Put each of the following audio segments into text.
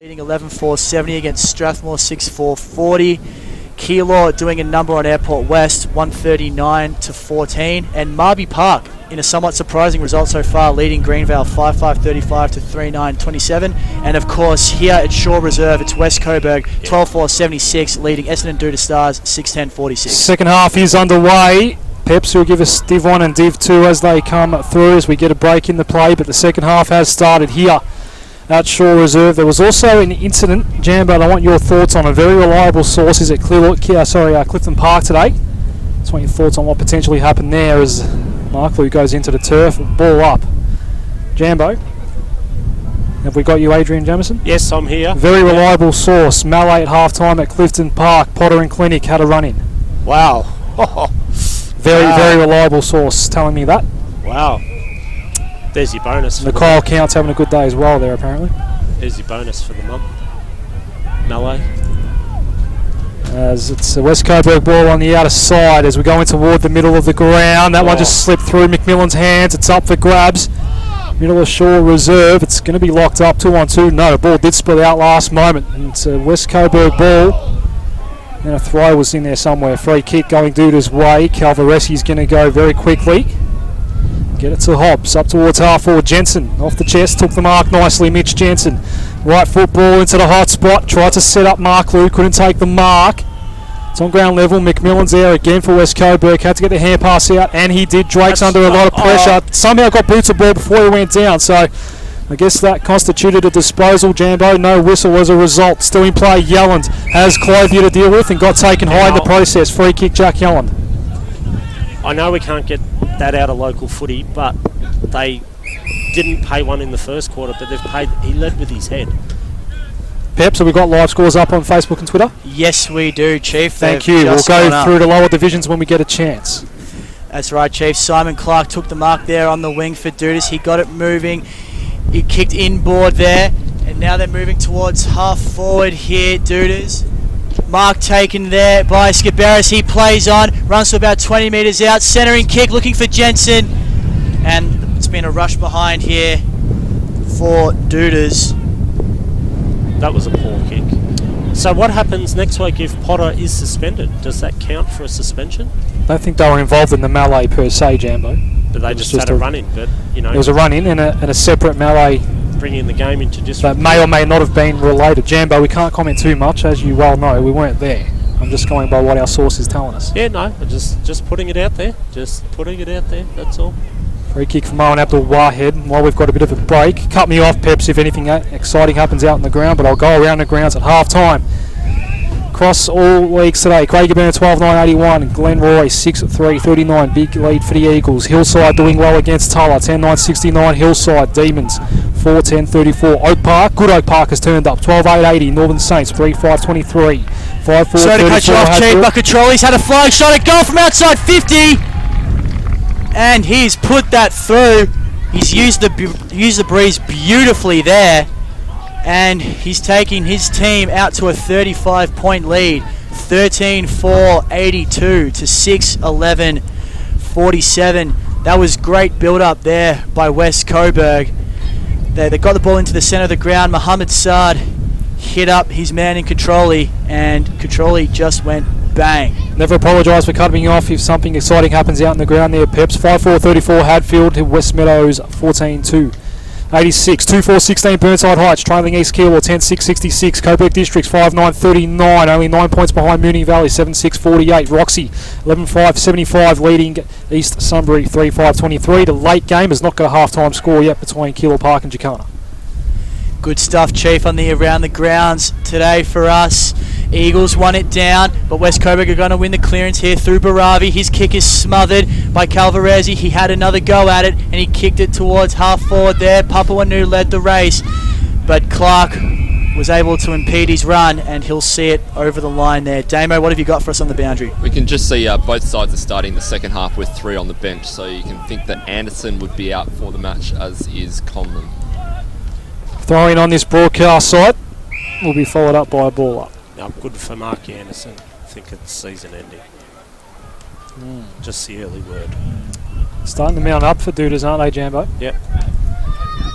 Leading 11.470 against Strathmore 6.440. Keilor doing a number on Airport West 139-14, and Marby Park in a somewhat surprising result so far, leading Greenvale 5.535 to 3.927. And of course here at Shore Reserve it's West Coburg 12.476 leading Essendon Doutta Stars 6.10.46. Second half is underway. Peps will give us Div 1 and Div 2 as they come through as we get a break in the play, but the second half has started here at Shore Reserve. There was also an incident, Jambo, and I want your thoughts on a very reliable source. Is it Clifton Park today? Just want your thoughts on what potentially happened there as Mark Lou goes into the turf, ball up. Jambo, have we got you, Adrian Jamieson? Yes, I'm here. Very reliable source. Malay at half-time at Clifton Park. Potter and Clinic had a run-in. Wow. Very reliable source telling me that. Wow. There's your bonus. Nicole Count's having a good day as well there, apparently. There's your bonus for the month. Malay. As it's a West Coburg ball on the outer side as we go in toward the middle of the ground. That one just slipped through Macmillan's hands. It's up for grabs. Middle of Shore Reserve. It's going to be locked up 2-on-2. No, the ball did split out last moment. And it's a West Coburg ball. And a throw was in there somewhere. Free kick going Douta's way. Calvaresi's going to go very quickly. Get it to Hobbs, up towards half forward. Jensen off the chest, took the mark nicely. Mitch Jensen, right foot ball into the hot spot, tried to set up Mark Lou, couldn't take the mark. It's on ground level. McMillan's there again for West Coburg, had to get the hand pass out, and he did. Drake's under a lot of pressure. Somehow got boots of ball before he went down, so I guess that constituted a disposal, Jambo. No whistle as a result. Still in play, Yelland has Clothier to deal with and got taken high in the process. Free kick, Jack Yelland. I know we can't get that out of local footy, but they didn't pay one in the first quarter, but they've paid. He led with his head. Peps, have we got live scores up on Facebook and Twitter? Yes, we do, Chief. Thank you. We'll go through the lower divisions when we get a chance. That's right, Chief. Simon Clark took the mark there on the wing for Douta's. He got it moving. He kicked inboard there, and now they're moving towards half forward here, Douta's. Mark taken there by Skiberis. He plays on, runs to about 20 metres out, centering kick, looking for Jensen, and it's been a rush behind here for Douta's. That was a poor kick. So what happens next week if Potter is suspended? Does that count for a suspension? I don't think they were involved in the melee per se, Jambo. But they just had a run-in, but you know. There was a run-in and a separate melee. Bringing the game into disrepute. That may or may not have been related. Jambo, we can't comment too much, as you well know. We weren't there. I'm just going by what our source is telling us. Yeah, no, just putting it out there. Just putting it out there, that's all. Free kick from Mohan Abdul Wahed. While we've got a bit of a break, cut me off, Peps, if anything exciting happens out on the ground, but I'll go around the grounds at half-time. Across all leagues today, Craigieburn 12.981, Glenroy 6.339, big lead for the Eagles. Hillside doing well against Tulla, 10.969. Hillside Demons 4.10.34. Oak Park, good Oak Park has turned up, 12.880. Northern Saints 3.523. 5.4. So to cut you off, Chief, Buckatrolli's had a flying shot at goal from outside 50, and he's put that through. He's used the breeze beautifully there. And he's taking his team out to a 35-point lead, 13-4-82 to 6-11-47. That was great build-up there by West Coburg. They got the ball into the centre of the ground. Mohammed Saad hit up his man in Controlli, and Controlli just went bang. Never apologise for cutting me off if something exciting happens out in the ground there, Peps. 5-4-34 Hadfield to West Meadows 14-2. 86, 2-4-16 Burnside Heights, trailing East Keilor 10-6-66, Coburg Districts 5-9-39, only 9 points behind Moonee Valley 7-6-48, Roxy 11-5-75 leading East Sunbury 3-5-23. The late game has not got a half-time score yet between Keilor Park and Jacana. Good stuff, Chief, on the around the grounds today for us. Eagles won it down, but West Coburg are going to win the clearance here through Baravi. His kick is smothered by Calvaresi. He had another go at it, and he kicked it towards half forward there. Papua New led the race, but Clark was able to impede his run, and he'll see it over the line there. Damo, what have you got for us on the boundary? We can just see both sides are starting the second half with 3 on the bench, so you can think that Anderson would be out for the match, as is Conlon. Throwing on this broadcast site will be followed up by a ball up. No, good for Mark Anderson. I think it's season ending. Just the early word. Starting to mount up for Douta's, aren't they, Jambo? Yep.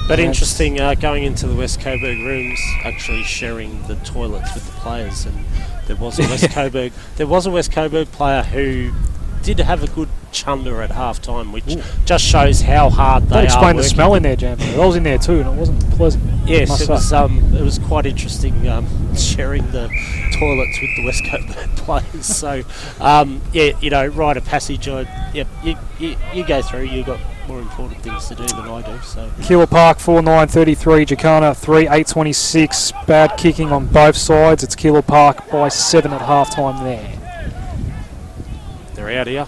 But interesting, going into the West Coburg rooms, actually sharing the toilets with the players, and there was a West Coburg player who did have a good chunder at half time, which just shows how hard they are. Explain the smell in there, Jam. I was in there too, and it wasn't pleasant. Yes, it was quite interesting sharing the toilets with the West Coburg players. So, rite of passage. You go through. You've got more important things to do than I do. So Keilor Park 4-9-33, Jacana 3-8-26. Bad kicking on both sides. It's Keilor Park by 7 at half time there. They're out here.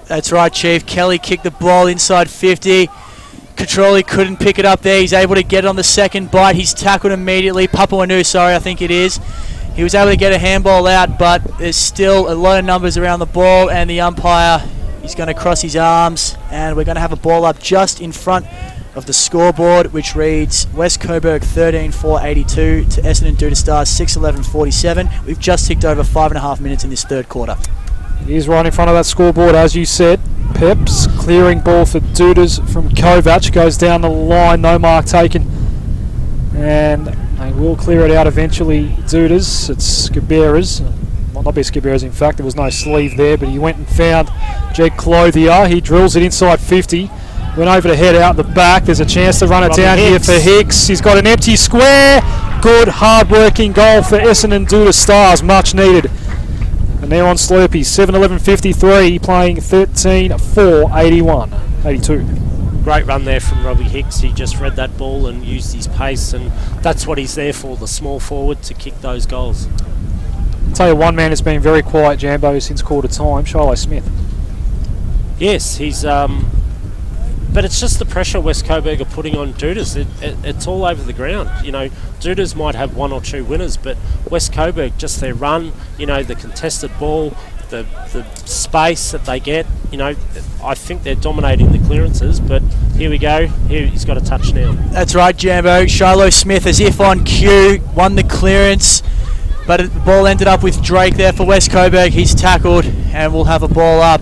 That's right, Chief. Kelly kicked the ball inside 50. Controlly couldn't pick it up there. He's able to get it on the second bite. He's tackled immediately. Papuanu, sorry, I think it is. He was able to get a handball out, but there's still a lot of numbers around the ball, and the umpire, he's going to cross his arms, and we're going to have a ball up just in front of the scoreboard, which reads West Coburg 13-4-82 to Essendon Doutta Stars 6-11-47. We've just ticked over 5.5 minutes in this third quarter. He is right in front of that scoreboard, as you said. Peps clearing ball for Doutas from Kovac. Goes down the line, no mark taken. And they will clear it out eventually, Doutas. It's Scaberas. Might not be Scaberas, in fact. There was no sleeve there, but he went and found Jed Clothier. He drills it inside 50. Went over to head out the back. There's a chance to run it down here for Hicks. He's got an empty square. Good, hard-working goal for Essendon Doutta Stars. Much needed. And now on Slurpee, 7-11-53, playing 13-4-81-82. Great run there from Robbie Hicks. He just read that ball and used his pace, and that's what he's there for, the small forward, to kick those goals. I'll tell you, one man has been very quiet, Jambo, since quarter time, Shiloh Smith. Yes, he's... But it's just the pressure West Coburg are putting on Doutas. It's all over the ground. Doutas might have one or two winners, but West Coburg, just their run, the contested ball, the space that they get, I think they're dominating the clearances, but here we go. Here, he's got a touch now. That's right, Jambo. Shiloh Smith, as if on cue, won the clearance, but the ball ended up with Drake there for West Coburg. He's tackled, and we'll have a ball up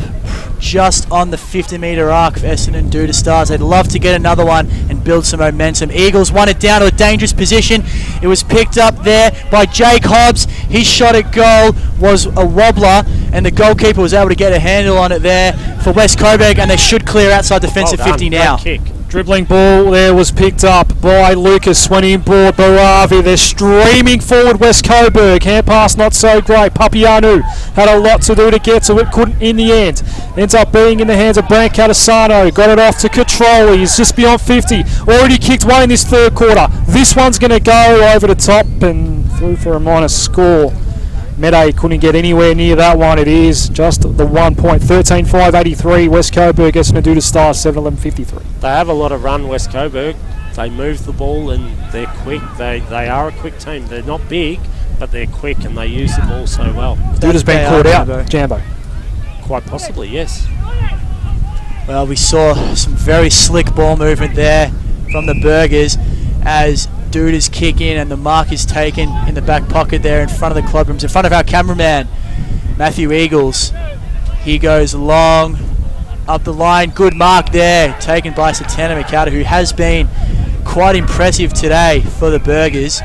just on the 50-metre arc of Essendon Doutta Stars. They'd love to get another one and build some momentum. Eagles won it down to a dangerous position. It was picked up there by Jake Hobbs. His shot at goal was a wobbler, and the goalkeeper was able to get a handle on it there for West Coburg, and they should clear outside defensive 50 now. Great kick. Dribbling ball there was picked up by Lucas when inboard. Baravi, they're streaming forward West Coburg. Hand pass not so great. Papianu had a lot to do to get to it, couldn't in the end. Ends up being in the hands of Brandt Catasano. Got it off to Control. He's just beyond 50. Already kicked one in this third quarter. This one's going to go over the top and through for a minus score. Mede couldn't get anywhere near that one. It is just the 1 point. 13-5-83. West Coburg, Essendon Doutta Stars 7-11-53. They have a lot of run, West Coburg. They move the ball and they're quick. They are a quick team. They're not big, but they're quick and they use the ball so well. Douta's been caught out, Jambo. Quite possibly, yes. Well, we saw some very slick ball movement there from the Burgers as Douta's kick in and the mark is taken in the back pocket there in front of the club rooms, in front of our cameraman, Matthew Eagles. He goes long up the line. Good mark there, taken by Satana Mikata, who has been quite impressive today for the Burgers.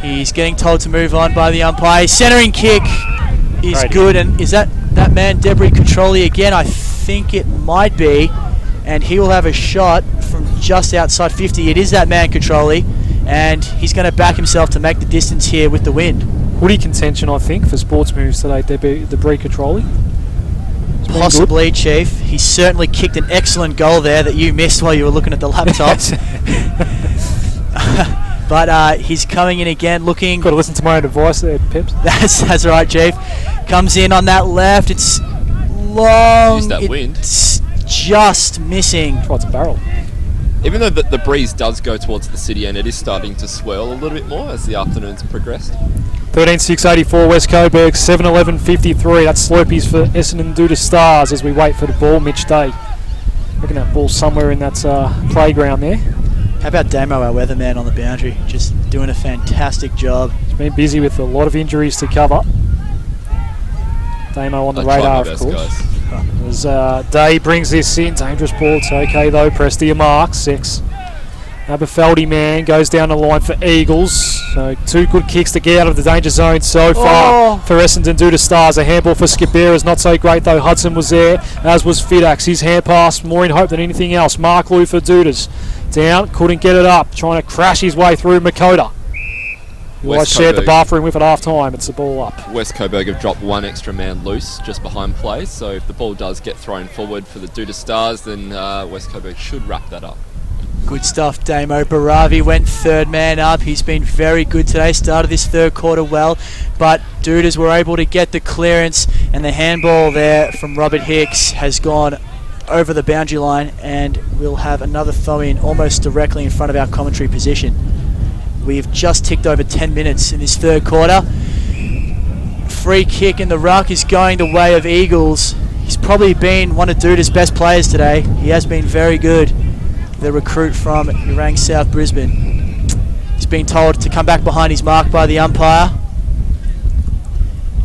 He's getting told to move on by the umpire. Centering kick is good, and is that man Debris Controlli again? I think it might be, and he will have a shot from just outside 50. It is that man Controlli, and he's going to back himself to make the distance here with the wind. Hoodie contention, I think, for sports moves today, Debris Controlli. Possibly, Chief. He certainly kicked an excellent goal there that you missed while you were looking at the laptop. But he's coming in again, looking... Got to listen to my own advice there, Pips. That's right, Chief. Comes in on that left. It's long. Use that wind. It's just missing. Try to barrel. Even though the breeze does go towards the city and it is starting to swirl a little bit more as the afternoon's progressed. 13-6-84 West Coburg, 7-11-53. That's Slurpees for Essendon Doutta Stars as we wait for the ball. Mitch Day looking at ball somewhere in that playground there. How about Damo, our weatherman on the boundary? Just doing a fantastic job. He's been busy with a lot of injuries to cover. Damo on the radar, of course. As Day brings this in, dangerous ball. It's okay though. Press to your mark. 6. Aberfeldy man goes down the line for Eagles. So 2 good kicks to get out of the danger zone so far for Essendon Doutta Stars. A handball for Skibera is not so great though. Hudson was there, as was Fidax. His hand pass more in hope than anything else. Mark Lou for Doutas. Down, couldn't get it up. Trying to crash his way through Makota. Who I shared the bathroom with at half time. It's the ball up. West Coburg have dropped 1 extra man loose just behind play, so if the ball does get thrown forward for the Doutta Stars, then West Coburg should wrap that up. Good stuff, Damo. Baravi went 3rd man up. He's been very good today. Started this 3rd quarter well, but Doutas were able to get the clearance, and the handball there from Robert Hicks has gone over the boundary line, and we'll have another throw-in almost directly in front of our commentary position. We've just ticked over 10 minutes in this 3rd quarter. Free kick in the ruck is going the way of Eagles. He's probably been one of Douta's best players today. He has been very good. The recruit from Urang South Brisbane. He's been told to come back behind his mark by the umpire,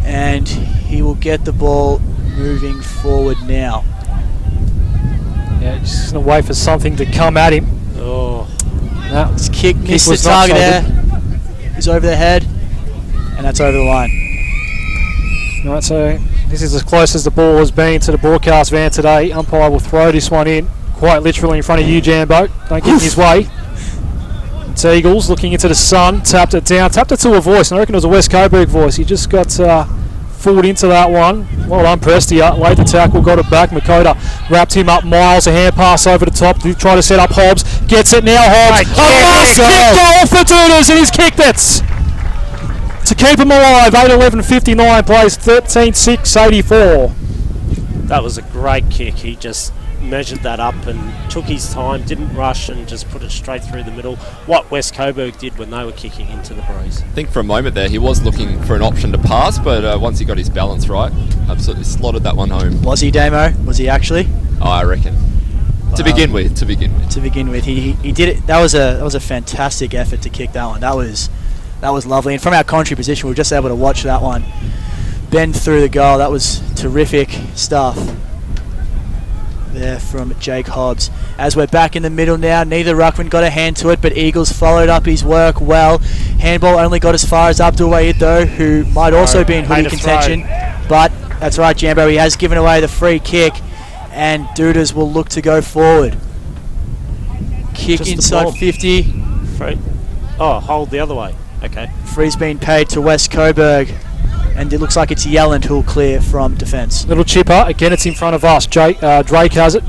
and he will get the ball moving forward now. Yeah, just going to wait for something to come at him. Oh, no, his kick missed the target there. He's over the head, and that's over the line. Right, so this is as close as the ball has been to the broadcast van today. Umpire will throw this one in, quite literally in front of you, Jambo. Don't get in his way. It's Eagles looking into the sun, tapped it down, tapped it to a voice, and I reckon it was a West Coburg voice. He just got fooled into that one. Well done, Prestia. Laid the tackle, got it back. Makota wrapped him up. Miles, a hand pass over the top. Try to set up Hobbs. Gets it now, Hobbs. Kick goal for Doutas, and he's kicked it to keep him alive. 8-11-59 plays 13-6-84. That was a great kick. He just measured that up and took his time, didn't rush, and just put it straight through the middle. What West Coburg did when they were kicking into the breeze. I think for a moment there he was looking for an option to pass, but once he got his balance right, absolutely slotted that one home. Was he, Damo? Was he actually? Oh, I reckon. To begin with. To begin with, he did it. That was a fantastic effort to kick that one. That was lovely. And from our commentary position, we were just able to watch that one bend through the goal. That was terrific stuff there from Jake Hobbs. As we're back in the middle now, neither ruckman got a hand to it, but Eagles followed up his work well. Handball only got as far as Abdul Wahid though, who might also be in hoodie contention. But that's right, Jambo, he has given away the free kick, and Doutas will look to go forward. Kick just inside 50. Free. Oh, hold the other way. Okay. Free's been paid to West Coburg, and it looks like it's Yelland who'll clear from defence. Little chipper, again it's in front of us. Drake has it.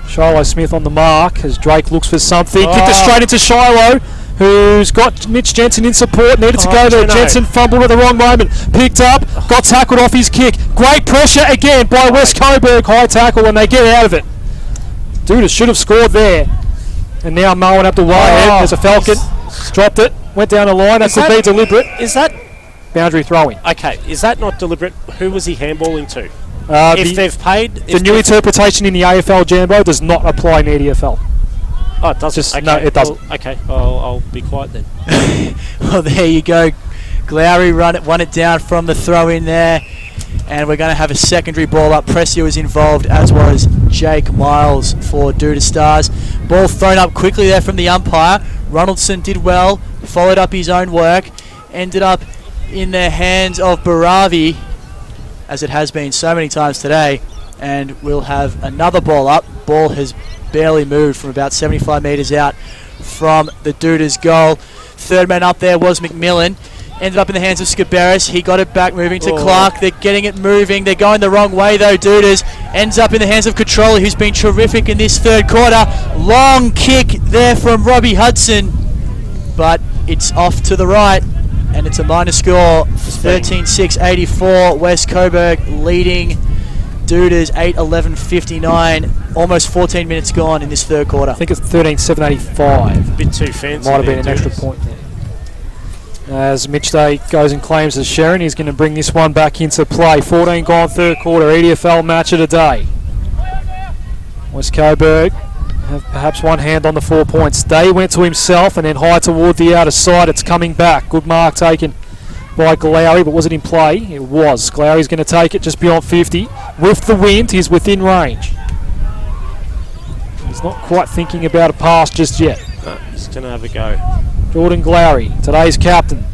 Shiloh Smith on the mark as Drake looks for something. Kicked it straight into Shiloh, who's got Mitch Jensen in support. Needed to go there. Jensen fumbled at the wrong moment. Picked up, got tackled off his kick. Great pressure again by West Coburg. High tackle, and they get out of it. Doutas should have scored there. And now Marwan Abdul-Wahid, there's a Falcon. Dropped it, went down the line. That could be deliberate. Is that boundary throwing? Okay, is that not deliberate? Who was he handballing to? If they've paid... The new interpretation in the AFL, Jambo, does not apply in the EFL. Oh, it doesn't? No, it doesn't. Well, okay, I'll be quiet then. Well, there you go. Glowry won it down from the throw-in there. And we're going to have a secondary ball up. Pressia was involved, as was Jake Miles for Doutta Stars. Ball thrown up quickly there from the umpire. Ronaldson did well, followed up his own work, ended up in the hands of Baravi, as it has been so many times today, and we'll have another ball up. Ball has barely moved from about 75 metres out from the Douta's goal. Third man up there was McMillan. Ended up in the hands of Skiberis. He got it back, moving to Clark. They're getting it moving. They're going the wrong way though, Doutas. Ends up in the hands of Controller, who's been terrific in this third quarter. Long kick there from Robbie Hudson, but it's off to the right, and it's a minor score. 13-6-84. West Coburg leading Doutas 8-11-59. Almost 14 minutes gone in this third quarter. I think it's 13-7-85. A bit too fancy. Might have been an extra point there. As Mitch Day goes and claims as Sharon, he's going to bring this one back into play. 14 gone third quarter, EDFL match of the day. West Coburg have perhaps one hand on the 4 points. Day went to himself and then high toward the outer side. It's coming back. Good mark taken by Glowry, but was it in play? It was. Glowry's going to take it just beyond 50. With the wind, he's within range. He's not quite thinking about a pass just yet. He's going to have a go. Jordan Glowry, today's captain,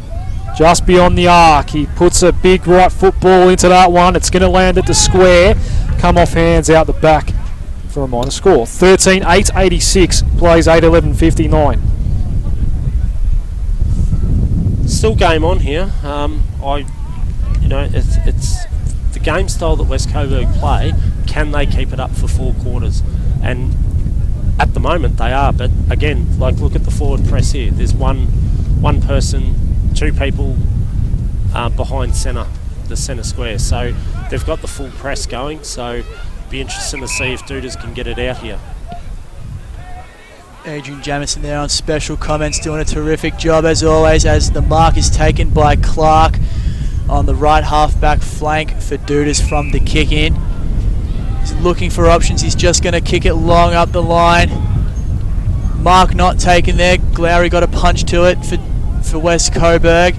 just beyond the arc. He puts a big right football into that one. It's going to land at the square. Come off hands out the back for a minor score. 13-8-86, plays 8-11-59. Still game on here. It's the game style that West Coburg play. Can they keep it up for 4 quarters? And at the moment they are, but again, like, look at the forward press here. There's one person, 2 people behind centre, the centre square. So they've got the full press going. So be interesting to see if Douttas can get it out here. Adrian Jamison there on special comments, doing a terrific job as always, as the mark is taken by Clark on the right half-back flank for Douttas from the kick-in. He's looking for options. He's just going to kick it long up the line. Mark not taken there. Glowry got a punch to it for West Coburg.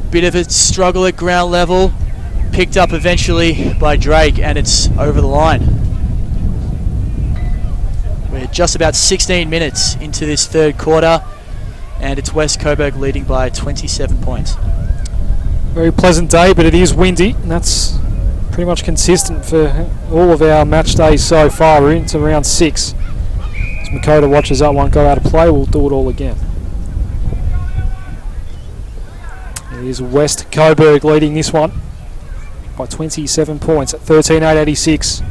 Bit of a struggle at ground level. Picked up eventually by Drake, and it's over the line. We're just about 16 minutes into this third quarter, and it's West Coburg leading by 27 points. Very pleasant day, but it is windy, and that's pretty much consistent for all of our match days so far. We're into round 6. As Makota watches that one go out of play, we'll do it all again. It is West Coburg leading this one by 27 points at 13-8-86.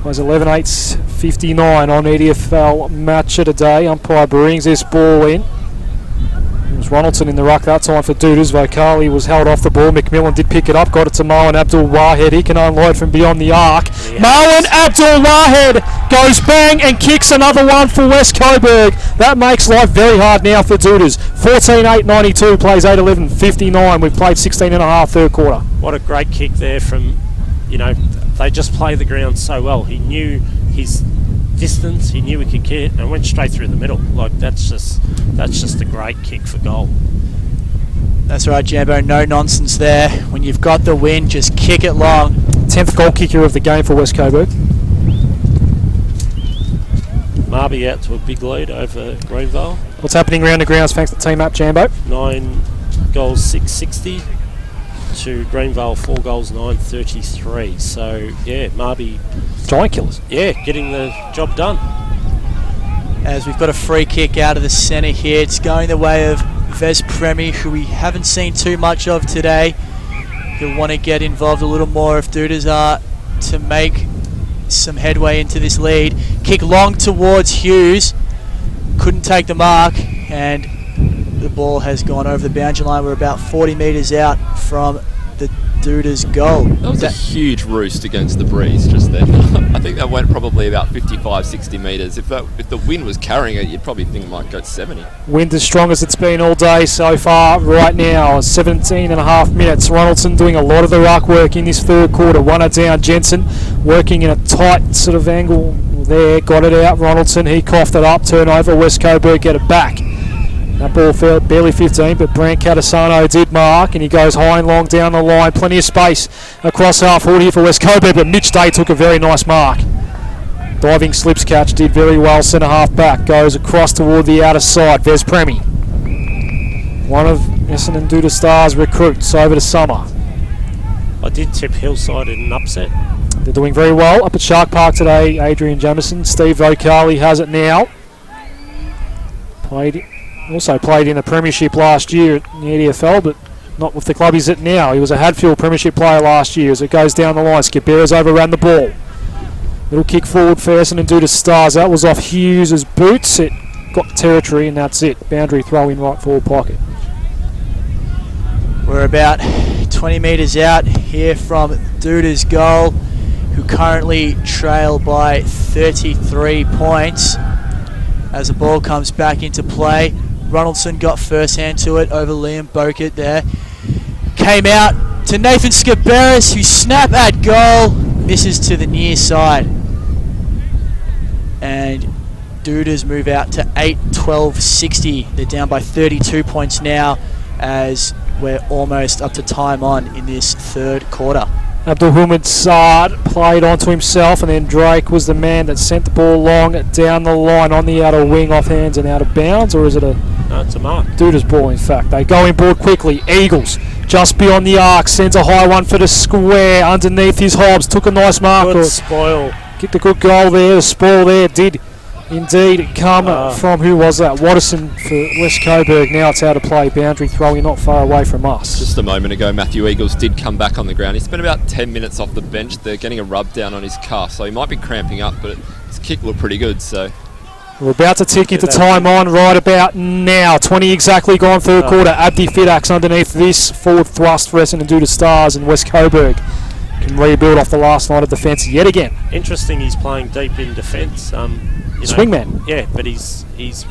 Was 11-8-59 on EDFL matcher today. Umpire brings this ball in. It was Ronaldson in the ruck that time for Douttas. Vocali was held off the ball. McMillan did pick it up. Got it to Marwan Abdul Wahed. He can unload from beyond the arc. Yes. Marwan Abdul Wahed goes bang and kicks another one for West Coburg. That makes life very hard now for Douttas. 14-8-92, plays 8-11-59. We've played 16 and a half third quarter. What a great kick there from, they just play the ground so well. He knew his distance, he knew he could kick it, and went straight through the middle. Like, that's just a great kick for goal. That's right, Jambo, no nonsense there. When you've got the win, just kick it long. 10th goal kicker of the game for West Coburg. Marby out to a big lead over Greenvale. What's happening around the grounds thanks to team up, Jambo? 9 goals, 660 to Greenvale, 4 goals, 933. So, yeah, Marby... Giant killers. Yeah, getting the job done. As we've got a free kick out of the centre here. It's going the way of Vez Premi, who we haven't seen too much of today. He'll want to get involved a little more if Douttas are to make some headway into this lead. Kick long towards Hughes. Couldn't take the mark, and the ball has gone over the boundary line. We're about 40 metres out from the Douttas goal. That was a huge roost against the breeze just then. I think that went probably about 55, 60 metres. If the wind was carrying it, you'd probably think it might go 70. Wind as strong as it's been all day so far right now. 17 and a half minutes. Ronaldson doing a lot of the ruck work in this third quarter. One down. Jensen working in a tight sort of angle there. Got it out. Ronaldson, he coughed it up. Turnover. West Coburg get it back. That ball fell barely 15, but Brant Catasano did mark, and he goes high and long down the line. Plenty of space across half forward here for West Coburg, but Mitch Day took a very nice mark. Diving slips catch, did very well. Centre half back goes across toward the outer side. Vez Premi, one of Essendon Doutta Stars recruits over the summer. I did tip Hillside in an upset. They're doing very well up at Shark Park today. Adrian Jamison, Steve Vocali has it now. Also played in the Premiership last year in the EDFL, but not with the club he's at now. He was a Hadfield Premiership player last year. As it goes down the line, Skipera's overran the ball. Little kick forward for Essendon Doutta Stars. That was off Hughes' boots. It got territory, and that's it. Boundary throw in right forward pocket. We're about 20 metres out here from Douta's goal, who currently trail by 33 points. As the ball comes back into play, Ronaldson got first hand to it over Liam Bokert there. Came out to Nathan Skiberis, who snap at goal, misses to the near side. And Douttas move out to 8-12-60. They're down by 32 points now as we're almost up to time on in this third quarter. Abdul Hamid Saad played onto himself, and then Drake was the man that sent the ball long down the line on the outer wing, off hands and out of bounds, or is it a... No, it's a mark. Douta's ball, in fact. They go inboard quickly. Eagles just beyond the arc, sends a high one for the square underneath his Hobbs. Took a nice mark. Good spoil. Get the good goal there. The spoil there did indeed come from, who was that? Watterson for West Coburg. Now it's out of play. Boundary throwing not far away from us. Just a moment ago, Matthew Eagles did come back on the ground. He spent about 10 minutes off the bench. They're getting a rub down on his calf, so he might be cramping up, but his kick looked pretty good, so... We're about to tick into time on right about now. 20 exactly gone third quarter. Abdi Fidax underneath this forward thrust for Essendon Doutta Stars, and West Coburg can rebuild off the last night of defence yet again. Interesting, he's playing deep in defence. Swingman. Yeah, but he's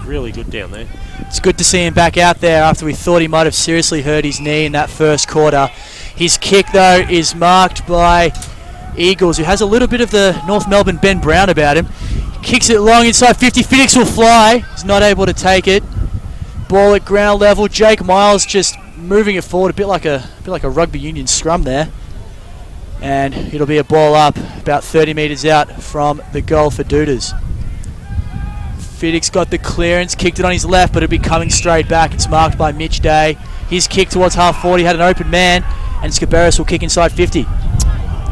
really good down there. It's good to see him back out there after we thought he might have seriously hurt his knee in that first quarter. His kick, though, is marked by Eagles, who has a little bit of the North Melbourne Ben Brown about him. Kicks it long inside 50. Phoenix will fly. He's not able to take it. Ball at ground level. Jake Miles just moving it forward, a bit like a rugby union scrum there. And it'll be a ball up about 30 metres out from the goal for Douta's. Fiddick's got the clearance, kicked it on his left, but it'll be coming straight back. It's marked by Mitch Day. His kick towards half 40 had an open man, and Skaberis will kick inside 50.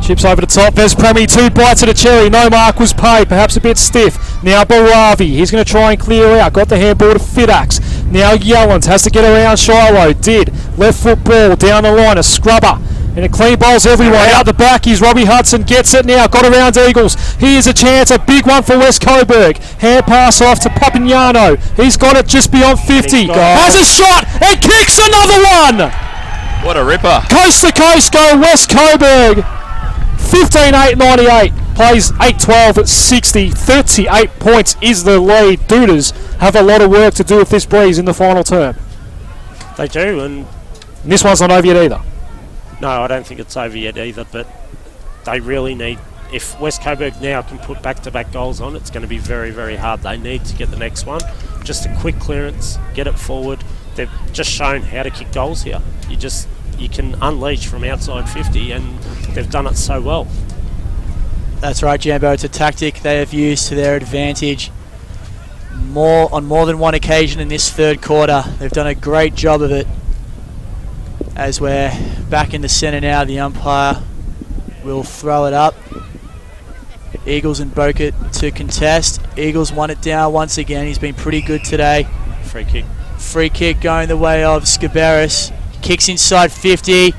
Chips over the top. There's Premi, 2 bites of the cherry. No mark was paid, perhaps a bit stiff. Now Baravi, he's going to try and clear out. Got the handball to Fidax. Now Yellens has to get around Shiloh. Did. Left foot ball down the line. A scrubber. And it clean bowls everywhere. Out the back is Robbie Hudson. Gets it now. Got around Eagles. Here's a chance. A big one for West Coburg. Hand pass off to Papignano. He's got it just beyond 50. Has a shot and kicks another one. What a ripper. Coast to coast go West Coburg. 15-8-98, plays 8-12 at 60, 38 points is the lead. Douta's have a lot of work to do with this breeze in the final term. They do, and this one's not over yet either. No, I don't think it's over yet either, but they really need, if West Coburg now can put back-to-back goals on, it's going to be very, very hard. They need to get the next one. Just a quick clearance, get it forward. They've just shown how to kick goals here. You can unleash from outside 50, and they've done it so well. That's right, Jambo. It's a tactic they have used to their advantage on more than one occasion in this third quarter. They've done a great job of it. As we're back in the centre now, the umpire will throw it up. Eagles and Bokit to contest. Eagles won it down once again. He's been pretty good today. Free kick. Free kick going the way of Skaberis. Kicks inside 50,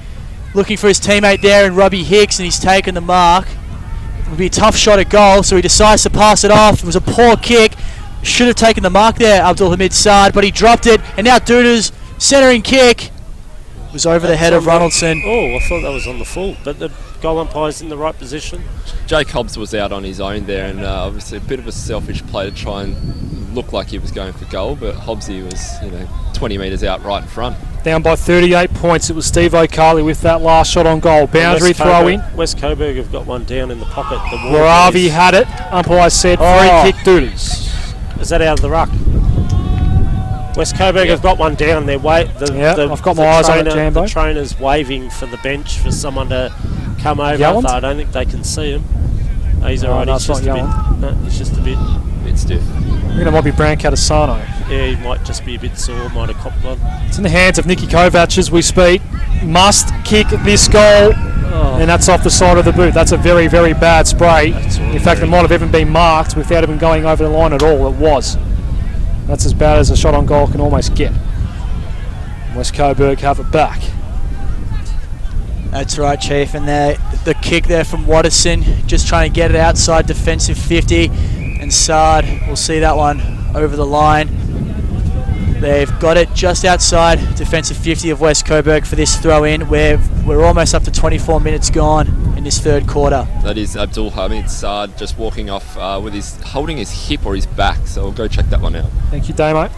looking for his teammate there in Robbie Hicks, and he's taken the mark. It would be a tough shot at goal, so he decides to pass it off. It was a poor kick. Should have taken the mark there, Abdul Hamid Saad, but he dropped it, and now Douta's centering kick was over the head of Ronaldson. Oh, I thought that was on the full, but the goal umpire's in the right position. Jake Hobbs was out on his own there, and obviously a bit of a selfish play to try and look like he was going for goal, but Hobbsy was 20 metres out right in front. Down by 38 points. It was Steve O'Carley with that last shot on goal. Boundary throw in. West Coburg have got one down in the pocket. Waravi had it. Umpire said free kick Douta's. Is that out of the ruck? West Coburg have got one down. I've got my eyes on it, Jambo. The trainer's waving for the bench for someone to come over. I don't think they can see him. Oh, he's alright. No, he's just a bit stiff. I think it might be Brand Catasano. Yeah, he might just be a bit sore. Might have copped one. It's in the hands of Nicky Kovac as we speak. Must kick this goal. And that's off the side of the boot. That's a very, very bad spray. In fact, it might have even been marked without even going over the line at all. It was. That's as bad as a shot on goal can almost get. West Coburg have it back. That's right, Chief. And the kick there from Watterson, just trying to get it outside defensive 50. And Saad will see that one over the line. They've got it just outside defensive 50 of West Coburg for this throw in. We're almost up to 24 minutes gone in this third quarter. That is Abdul Hamid Saad just walking off holding his hip or his back. So we'll go check that one out. Thank you, Damo.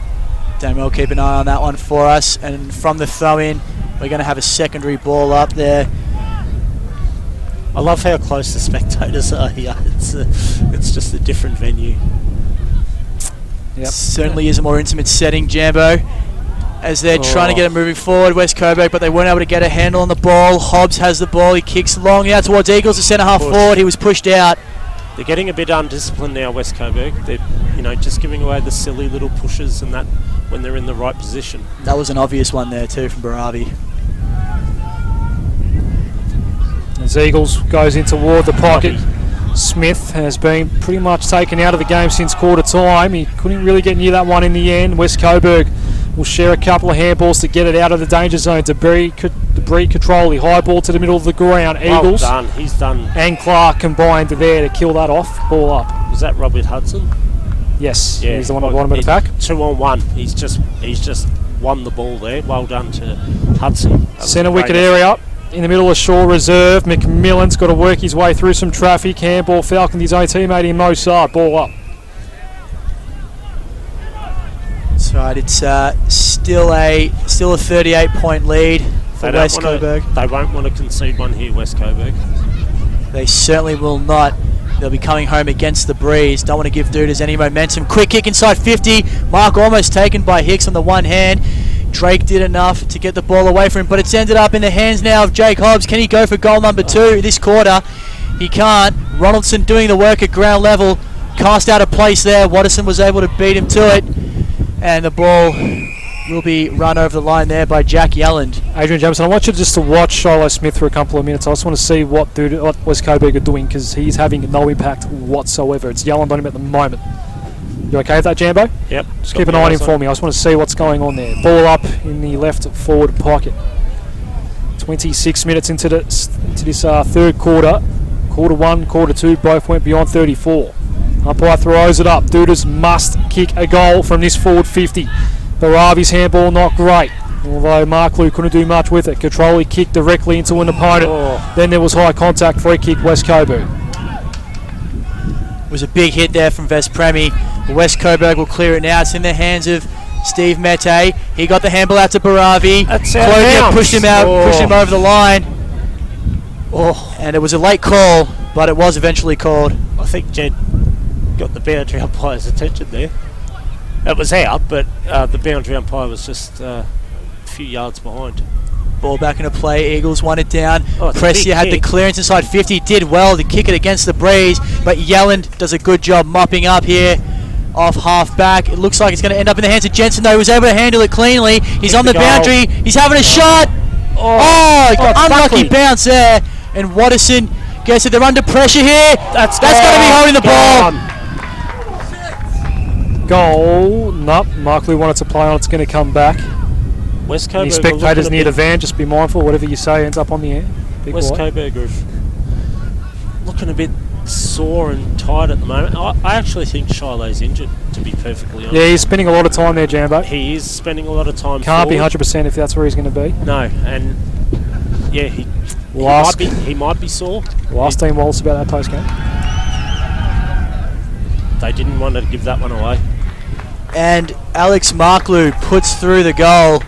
Damo will keep an eye on that one for us. And from the throw in, we're going to have a secondary ball up there. I love how close the spectators are here. It's just a different venue. Yep. Certainly is a more intimate setting, Jambo. as they're trying to get it moving forward, West Coburg, but they weren't able to get a handle on the ball. Hobbs has the ball. He kicks long out towards Eagles, the centre half forward. He was pushed out. They're getting a bit undisciplined now, West Coburg. They're, just giving away the silly little pushes and that when they're in the right position. That was an obvious one there too from Baravi. As Eagles goes in toward the pocket, Smith has been pretty much taken out of the game since quarter time. He couldn't really get near that one in the end. West Coburg will share a couple of handballs to get it out of the danger zone. Debris Controlly, high ball to the middle of the ground. Eagles well done. He's done. And Clark combined there to kill that off. Ball up. Was that Robert Hudson? Yes, yeah, he's the one at the bottom of the pack. 2-on-1. He's just won the ball there. Well done to Hudson. Centre wicket area. In the middle of Shaw reserve, McMillan's got to work his way through some traffic. Handball Falcon, his own teammate in Mossad. Ball up. That's right. It's still a 38-point lead for West Coburg. They won't want to concede one here, West Coburg. They certainly will not. They'll be coming home against the breeze. Don't want to give Douttas any momentum. Quick kick inside 50. Mark almost taken by Hicks on the one hand. Drake did enough to get the ball away from him, but it's ended up in the hands now of Jake Hobbs. Can he go for goal number 2 this quarter? He can't. Ronaldson doing the work at ground level. Cast out of place there. Watterson was able to beat him to it. And the ball will be run over the line there by Jack Yelland. Adrian Jamison, I want you just to watch Shiloh Smith for a couple of minutes. I just want to see what West Coburg are doing, because he's having no impact whatsoever. It's Yelland on him at the moment. You okay with that, Jambo? Yep. Just keep an eye on him for me. I just want to see what's going on there. Ball up in the left forward pocket. 26 minutes into this third quarter. Quarter 1, quarter 2, both went beyond 34. Umpire throws it up. Douttas must kick a goal from this forward 50. Baravi's handball not great, although Marklew couldn't do much with it. Controlly kicked directly into an opponent. Then there was high contact, free kick, West Coburg. It was a big hit there from Vespremi. West Coburg will clear it now. It's in the hands of Steve Mete. He got the handball out to Baravi. Clodia pushed him out, pushed him over the line. And it was a late call, but it was eventually called. I think Jed got the boundary umpire's attention there. It was out, but the boundary umpire was just a few yards behind. Ball back into play. Eagles won it down. Pressia had the kick. clearance inside 50. Did well to kick it against the breeze, but Yelland does a good job mopping up here off half back. It looks like it's going to end up in the hands of Jensen, though. He was able to handle it cleanly. He's on the boundary. He's having a shot. Unlucky bounce there. And Watterson gets it. They're under pressure here. That's going to be holding the ball. Goal. Nope. Markley wanted to play on. It's going to come back. West Coburg. Any spectators near the van, just be mindful. Whatever you say ends up on the air. West Coburg are looking a bit sore and tired at the moment. I actually think Shiloh's injured, to be perfectly honest. Yeah, he's spending a lot of time there, Jambo. He is spending a lot of time. Can't be 100% if that's where he's going to be. No, and yeah, he might be sore. We'll ask Dean Wallace about that post game. They didn't want to give that one away. And Alex Marklew puts through the goal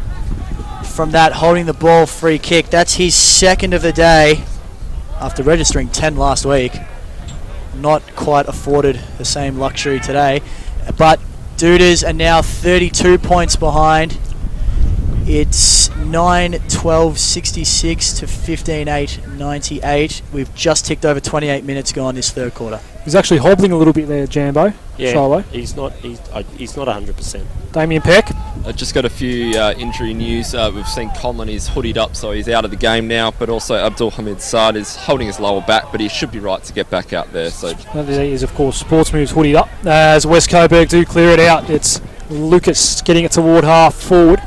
from that holding the ball free kick. That's his second of the day after registering 10 last week. Not quite afforded the same luxury today, but Douttas are now 32 points behind. It's 9-12-66 to 15-8-98. We've just ticked over 28 minutes gone this third quarter. He's actually hobbling a little bit there, Jambo. Yeah, Shiloh. he's not 100%. Damien Peck. Just got a few injury news. We've seen Conlon is hoodied up, so he's out of the game now. But also Abdul Hamid Saad is holding his lower back, but he should be right to get back out there. So That is, of course, Sports Moves hoodied up. As West Coburg do clear it out, it's Lucas getting it toward half forward.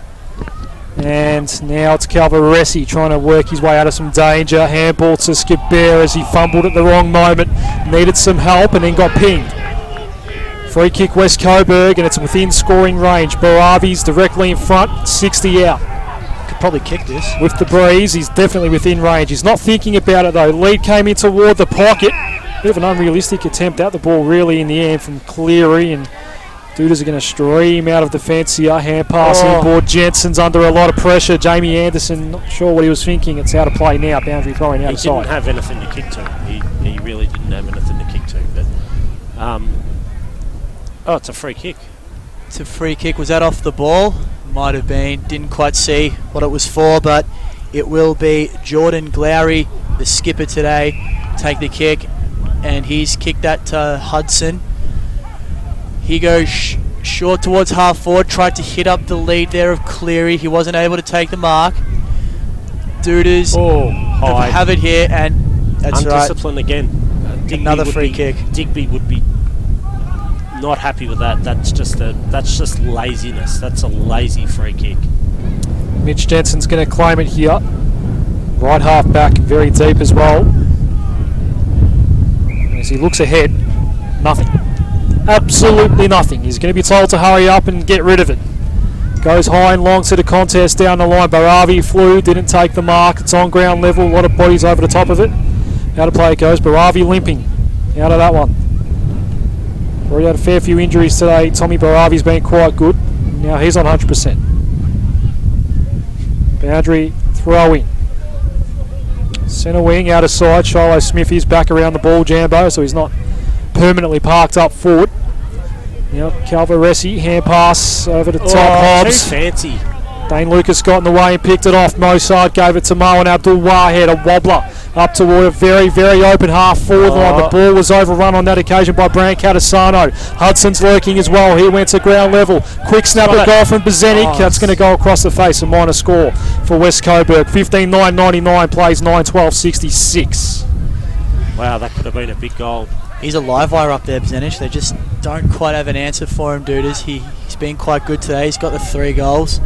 And now it's Calvaresi trying to work his way out of some danger. Handball to Skibber as he fumbled at the wrong moment. Needed some help and then got pinged. Free kick West Coburg, and it's within scoring range. Baravi's directly in front, 60 out. Could probably kick this. With the breeze, he's definitely within range. He's not thinking about it though. Lead came in toward the pocket. Bit of an unrealistic attempt at the ball really in the end from Cleary, and Douttas are going to stream out of defence here. Hand pass inboard. Jensen's under a lot of pressure. Jamie Anderson, not sure what he was thinking. It's out of play now. Boundary throwing outside. He didn't have anything to kick to. He really didn't have anything to kick to. But it's a free kick. It's a free kick. Was that off the ball? Might have been. Didn't quite see what it was for, but it will be Jordan Glowry, the skipper today, take the kick, and he's kicked that to Hudson. He goes short towards half forward, tried to hit up the lead there of Cleary. He wasn't able to take the mark. Douttas have it here, and that's right. Undisciplined again. Another free kick. Digby would be not happy with that. That's just laziness. That's a lazy free kick. Mitch Jensen's going to claim it here. Right half back, very deep as well. As he looks ahead, nothing. Absolutely nothing. He's going to be told to hurry up and get rid of it. Goes high and long to the contest down the line. Baravi flew, didn't take the mark. It's on ground level, a lot of bodies over the top of it. Out of play it goes. Baravi limping out of that one. Already had a fair few injuries today. Tommy Baravi's been quite good. Now he's on 100%. Boundary throw in. Centre wing out of side. Shiloh Smith is back around the ball, Jambo, so he's not permanently parked up forward. Now Calvaresi, hand pass over the top. Hobbs. Too fancy. Dane Lucas got in the way and picked it off. Mossad gave it to Moen Abdul Wahed, a wobbler up toward a very, very open half forward line. The ball was overrun on that occasion by Brant Catasano. Hudson's lurking as well. He went to ground level. Quick snapper goal from Bezenic. That's going to go across the face. A minor score for West Coburg. 15-9-99 plays 9-12-66. Wow, that could have been a big goal. He's a live wire up there, Bezenic. They just don't quite have an answer for him, Douttas. He's been quite good today. He's got the 3 goals.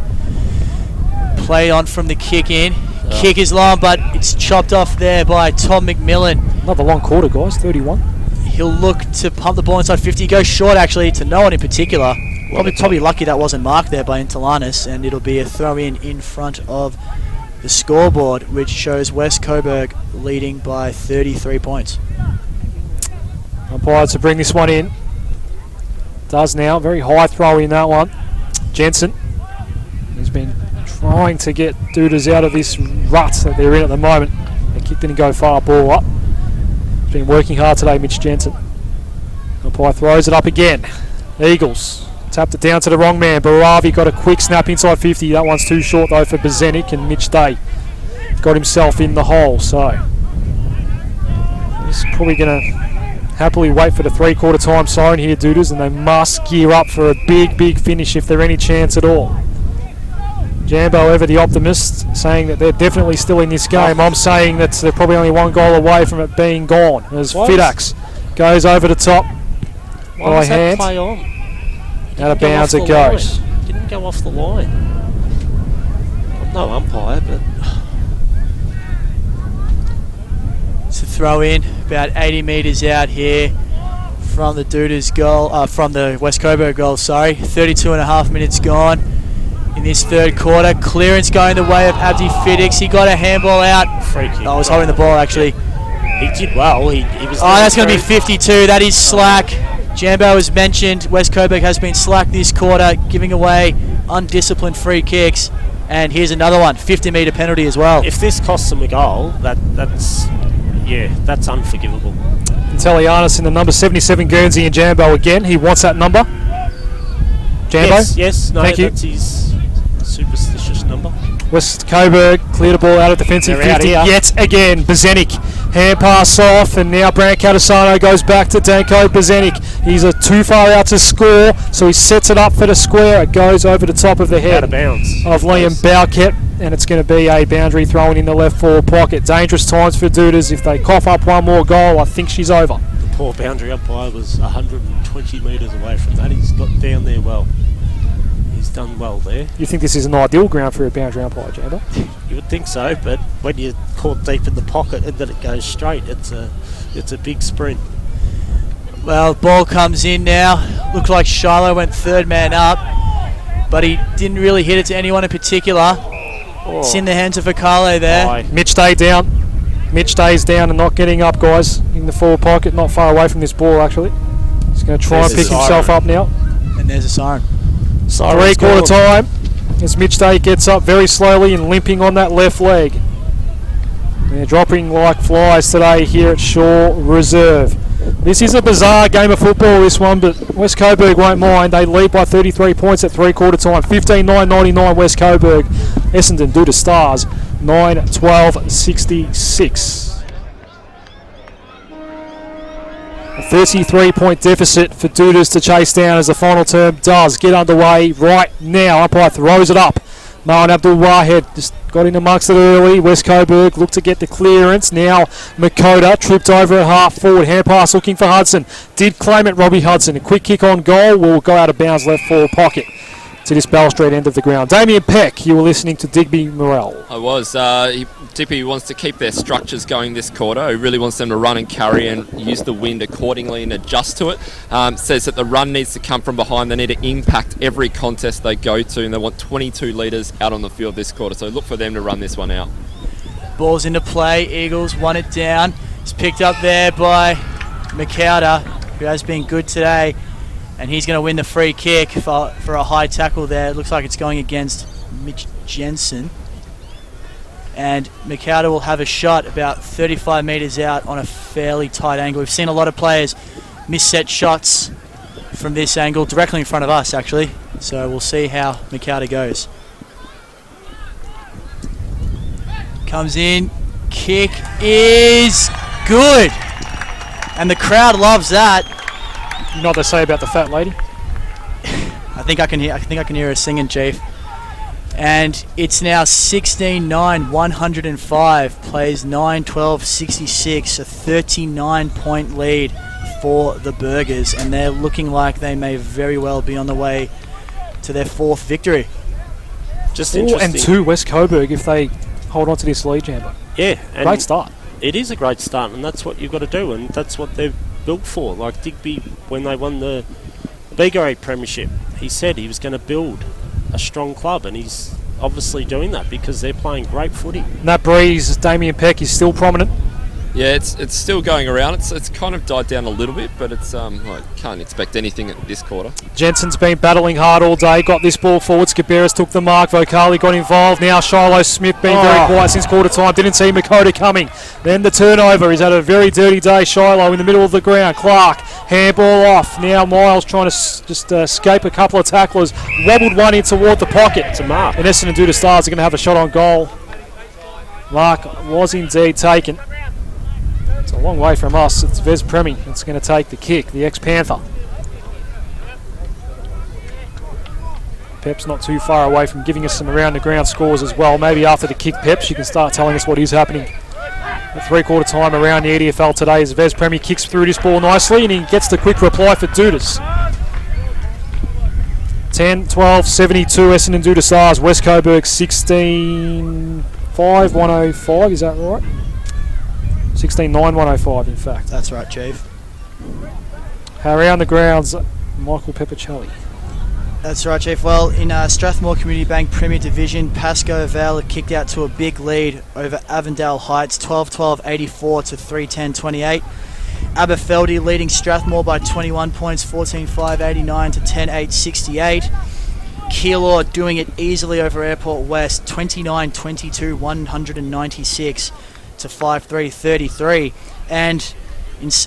Play on from the kick in. Kick is long, but it's chopped off there by Tom McMillan. Another long quarter, guys. 31. He'll look to pump the ball inside 50. Goes short, actually, to no one in particular. Probably lucky that wasn't marked there by Intelanis, and it'll be a throw in front of the scoreboard, which shows West Coburg leading by 33 points. Umpire to bring this one in. Does now. Very high throw in that one. Jensen. He's been trying to get Douttas out of this rut that they're in at the moment. The kick didn't go far, ball up. He's been working hard today, Mitch Jensen. Umpire throws it up again. Eagles tapped it down to the wrong man. Baravi got a quick snap inside 50. That one's too short though for Bezenic, and Mitch Day got himself in the hole. So he's probably going to happily wait for the 3/4 time siren here, Douttas, and they must gear up for a big, big finish if they're any chance at all. Jambo, ever the optimist, saying that they're definitely still in this game. I'm saying that they're probably only 1 goal away from it being gone. As Fidax goes over the top by hand. Play on? Out of bounds it goes. Didn't go off the line. I'm no umpire, but It's a throw in, about 80 metres out here from the Douttas goal, from the West Coburg goal, sorry. 32.5 minutes gone in this 3rd quarter. Clearance going the way of Abdi Fidax. He got a handball out. free kick. I was holding the ball actually. He did well. He was. Oh, that's going to be 52. That is slack. Jambo has mentioned West Coburg has been slack this quarter, giving away undisciplined free kicks. And here's another one, 50-metre penalty as well. If this costs them a goal, that's unforgivable. Intelianis in the number 77 Guernsey and Jambo again. He wants that number. Jambo? Yes. No, thank you. That's his superstitious number. West Coburg cleared the ball out of defensive 50 yet again. Bezenic, hand pass off, and now Brant Catasano goes back to Danko Bezenic. He's too far out to score, so he sets it up for the square. It goes over the top of the head out of bounds of Liam Bowkett, and it's going to be a boundary thrown in the left forward pocket. Dangerous times for Douttas. If they cough up one more goal, I think she's over. The poor boundary umpire was 120 metres away from that. He's got down there well. He's done well there. You think this is an ideal ground for a boundary umpire, Jambo? You would think so, but when you're caught deep in the pocket and then it goes straight, it's a big sprint. Well, ball comes in now. Looks like Shiloh went 3rd man up, but he didn't really hit it to anyone in particular. It's in the hands of Vakale there. Mitch Day down. Mitch Day's down and not getting up, guys. In the forward pocket, not far away from this ball, actually. He's going to try and pick himself up now. And there's a siren. 3/4 time as Mitch Day gets up very slowly and limping on that left leg. They're dropping like flies today here at Shaw Reserve. This is a bizarre game of football, this one, but West Coburg won't mind. They lead by 33 points at three-quarter time. 15-9-99 West Coburg. Essendon Doutta Stars 9-12-66. A 33-point deficit for Douttas to chase down as the final term does get underway right now. Umpire throws it up. Marwan Abdul Wahed just got in amongst it early. West Coburg looked to get the clearance. Now Makota tripped over at half forward. Hand pass looking for Hudson. Did claim it, Robbie Hudson. A quick kick on goal will go out of bounds left forward pocket to this balustrade end of the ground. Damien Peck, you were listening to Digby Morell. I was. Dippy wants to keep their structures going this quarter. He really wants them to run and carry and use the wind accordingly and adjust to it. Says that the run needs to come from behind. They need to impact every contest they go to, and they want 22 leaders out on the field this quarter. So look for them to run this one out. Ball's into play. Eagles won it down. It's picked up there by Makauda, who has been good today. And he's going to win the free kick for a high tackle there. It looks like it's going against Mitch Jensen. And Makauda will have a shot about 35 metres out on a fairly tight angle. We've seen a lot of players miss set shots from this angle, directly in front of us actually. So we'll see how Makauda goes. Comes in, kick is good. And the crowd loves that. You know what they say about the fat lady? I think I can hear her singing, Chief. And it's now 16-9-105. Plays 9-12-66. A 39-point lead for the Burgers, and they're looking like they may very well be on the way to their fourth victory. Just interesting. And 2 West Coburg if they hold on to this lead, Jambo. Yeah. And great start. It is a great start, and that's what you've got to do, and that's what they've built for. Like Digby, when they won the B-grade premiership, he said he was going to build a strong club, and he's obviously doing that because they're playing great footy. And that breeze, Damien Peck is still prominent. Yeah, it's still going around. It's kind of died down a little bit, but it's I can't expect anything at this quarter. Jensen's been battling hard all day, got this ball forward. Scaberas took the mark. Vocali got involved. Now Shiloh Smith been very quiet since quarter time. Didn't see Makota coming. Then the turnover. He's had a very dirty day. Shiloh in the middle of the ground. Clark, handball off. Now Miles trying to just escape a couple of tacklers. Wobbled one in toward the pocket. It's a mark. And Essendon Doutta Stars are going to have a shot on goal. Mark was indeed taken. It's a long way from us. It's Vez Premi that's going to take the kick, the ex-Panther. Pep's not too far away from giving us some around-the-ground scores as well. Maybe after the kick, Peps, you can start telling us what is happening at three-quarter time around the EDFL today as Vez Premi kicks through this ball nicely and he gets the quick reply for Douttas. 10-12-72, Essendon Doutta Stars, West Coburg 16-5-105, is that right? 16-9-105 in fact. That's right, Chief. Around the grounds, Michael Peppicelli. That's right, Chief. Well, in Strathmore Community Bank Premier Division, Pascoe Vale kicked out to a big lead over Avondale Heights, 12-12-84 to 3-10-28. Aberfeldy leading Strathmore by 21 points, 14-5-89 to 10-8-68. Keilor doing it easily over Airport West, 29-22-196 to 5-3-33. And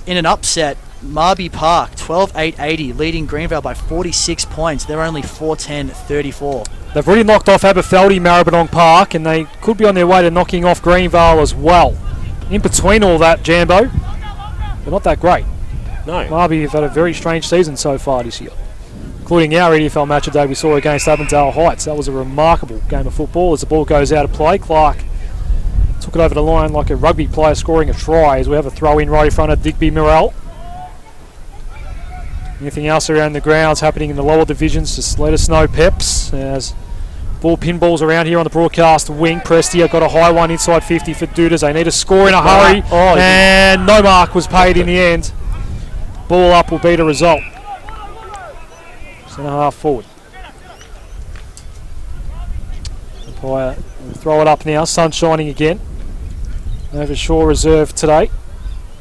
in an upset, Marby Park, 12-8-80, leading Greenvale by 46 points. They're only 4-10-34. They've already knocked off Aberfeldy, Maribyrnong Park, and they could be on their way to knocking off Greenvale as well. In between all that, Jambo, they're not that great. No. Marby have had a very strange season so far this year, including our EDFL match today we saw against Avondale Heights. That was a remarkable game of football as the ball goes out of play. Clark took it over the line like a rugby player scoring a try as we have a throw in right in front of Digby Morell. Anything else around the grounds happening in the lower divisions, just let us know, Peps. As ball pinballs around here on the broadcast wing. Prestia got a high one inside 50 for Douttas. They need to score in a hurry, and no mark was paid in the end. Ball up will be the result. Centre half forward. Umpire will throw it up now. Sun shining again. Over Shore Reserve today.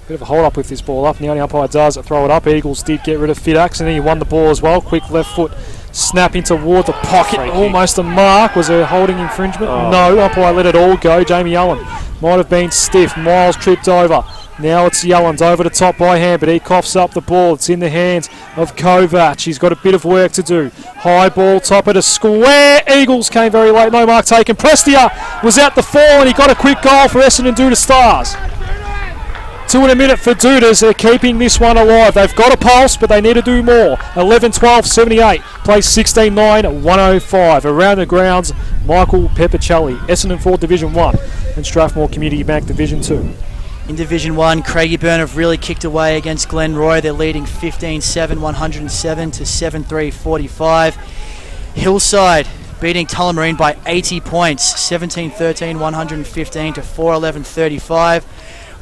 Bit of a hold up with this ball up. Now the umpire does throw it up. Eagles did get rid of Fidax and then he won the ball as well. Quick left foot snap in toward the pocket. Almost a mark. Was there a holding infringement? No. Umpire let it all go. Jamie Allen might have been stiff. Miles tripped over. Now it's Yellens over the top by hand, but he coughs up the ball. It's in the hands of Kovac. He's got a bit of work to do. High ball, top of the square. Eagles came very late. No mark taken. Prestia was at the fall, and he got a quick goal for Essendon Doutta Stars. 2 in a minute for Doutas. They're keeping this one alive. They've got a pulse, but they need to do more. 11-12-78. Place 16-9-105. Around the grounds, Michael Peppicelli. Essendon 4 Division 1 and Strathmore Community Bank Division 2. In Division 1, Craigieburn have really kicked away against Glenroy. They're leading 15-7, 107 to 7-3, 45. Hillside beating Tullamarine by 80 points, 17-13, 115 to 4-11, 35.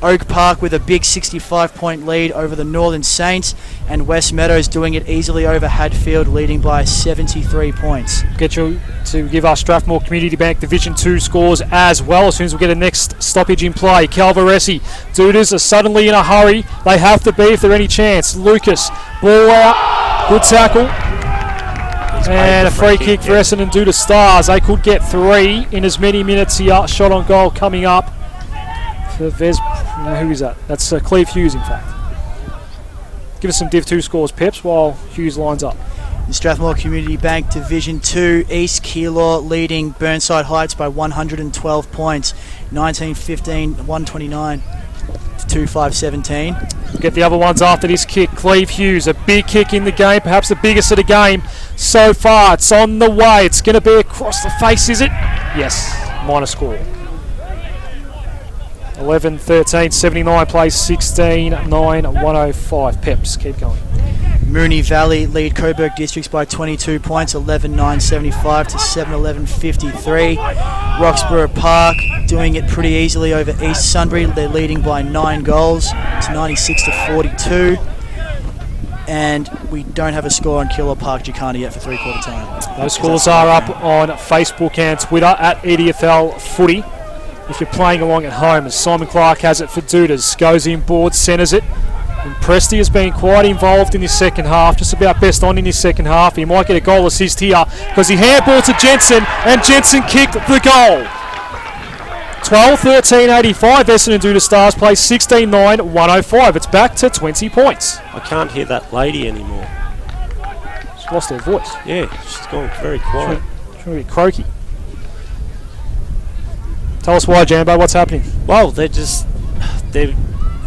Oak Park with a big 65-point lead over the Northern Saints, and West Meadows doing it easily over Hadfield, leading by 73 points. Get you to give us Strathmore Community Bank Division 2 scores as well as soon as we get a next stoppage in play. Calvaresi, Doutas are suddenly in a hurry. They have to be if they're any chance. Lucas, ball out, good tackle. And a free kick for Essendon Doutta Stars. They could get 3 in as many minutes here. Shot on goal coming up. Who is that? That's Cleve Hughes, in fact. Give us some Div 2 scores, Peps, while Hughes lines up. In Strathmore Community Bank Division 2, East Keilor leading Burnside Heights by 112 points, 19-15, 129 to 2-5-17. Get the other ones after this kick. Cleve Hughes, a big kick in the game, perhaps the biggest of the game so far. It's on the way. It's going to be across the face, is it? Yes, minor score. 11-13, 79 plays 16-9, 105. Peps, keep going. Moonee Valley lead Coburg Districts by 22 points, 11-9, 75 to 7-11, 53. Roxburgh Park doing it pretty easily over East Sunbury. They're leading by 9 goals to 96 to 42. And we don't have a score on Keilor Park Jacana yet for three-quarter time. Those scores are up on Facebook and Twitter at EDFL Footy. If you're playing along at home, as Simon Clark has it for Doutas, goes inboard, centres it. And Presti has been quite involved in his second half, just about best on in his second half. He might get a goal assist here because he handballed to Jensen, and Jensen kicked the goal. 12-13-85, Essendon Doutta Stars play 16-9, 105. It's back to 20 points. I can't hear that lady anymore. She's lost her voice. Yeah, she's gone very quiet. She's a bit croaky. Tell us why, Jambo. What's happening? Well, they're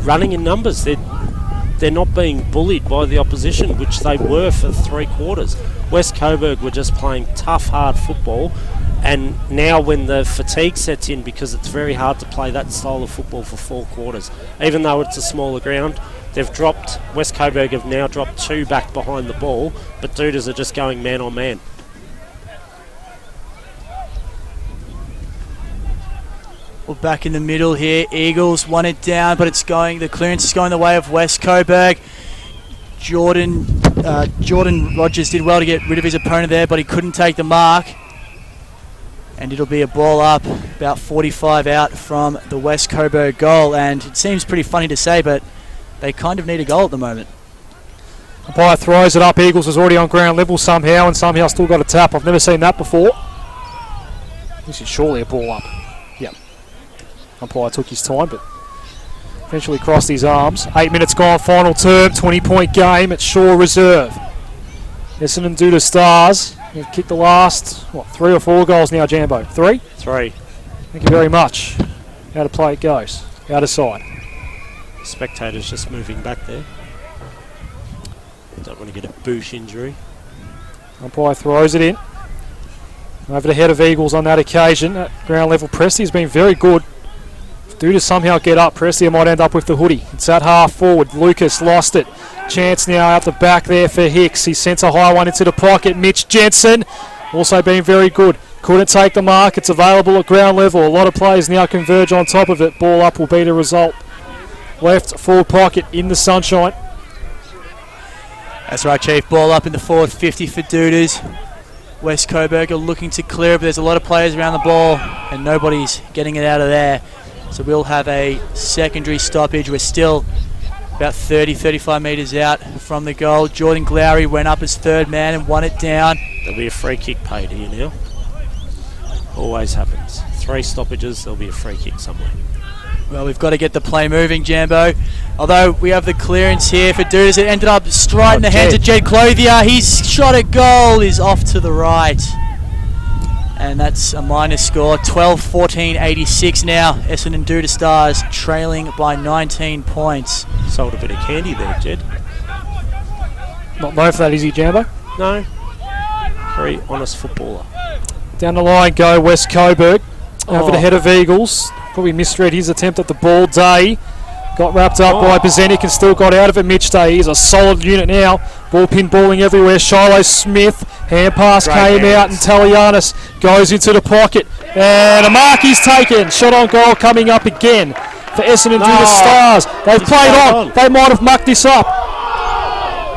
running in numbers. They're not being bullied by the opposition, which they were for 3 quarters. West Coburg were just playing tough, hard football, and now when the fatigue sets in, because it's very hard to play that style of football for 4 quarters, even though it's a smaller ground, West Coburg have now dropped 2 back behind the ball, but Doutas are just going man on man. Well, back in the middle here, Eagles won it down, but the clearance is going the way of West Coburg. Jordan Rogers did well to get rid of his opponent there, but he couldn't take the mark. And it'll be a ball up, about 45 out from the West Coburg goal. And it seems pretty funny to say, but they kind of need a goal at the moment. Umpire throws it up. Eagles is already on ground level somehow, and somehow still got a tap. I've never seen that before. This is surely a ball up. Yep. Umpire took his time, but eventually crossed his arms. 8 minutes gone, final term, 20-point game at Shaw Reserve. Essendon Doutta Stars have kicked the last, 3 or 4 goals now, Jambo? 3? 3. Thank you very much. How to play it goes. Out of side. Spectators just moving back there. Don't want to get a boot injury. Umpire throws it in. Over the head of Eagles on that occasion. At ground level, Presti has been very good. Doutas somehow get up. Presti might end up with the hoodie. It's at half forward. Lucas lost it. Chance now out the back there for Hicks. He sends a high one into the pocket. Mitch Jensen also been very good. Couldn't take the mark. It's available at ground level. A lot of players now converge on top of it. Ball up will be the result. Left forward pocket in the sunshine. That's right, Chief. Ball up in the forward 50 for Doutas. West Coburg are looking to clear, but there's a lot of players around the ball and nobody's getting it out of there. So we'll have a secondary stoppage. We're still about 30-35 metres out from the goal. Jordan Glowry went up as third man and won it down. There'll be a free kick paid here now. Always happens. 3 stoppages, there'll be a free kick somewhere. Well, we've got to get the play moving, Jambo. Although we have the clearance here for Douttas. It ended up straight in the hands of Jed Clothier. His shot at goal is off to the right. And that's a minus score. 12-14-86 now. Essendon Doutta Stars trailing by 19 points. Sold a bit of candy there, Jed. Not known for that, is he, Jambo? No. Very honest footballer. Down the line go West Coburg. Over the head of Eagles. Probably misread his attempt at the ball. Day got wrapped up by Bozanic and still got out of it. Mitch Day. He's a solid unit now. Ball pin balling everywhere. Shiloh Smith. Hand pass came out and Talianis goes into the pocket. And a mark is taken. Shot on goal coming up again for Essendon Doutta Stars. They've played on. They might have mucked this up.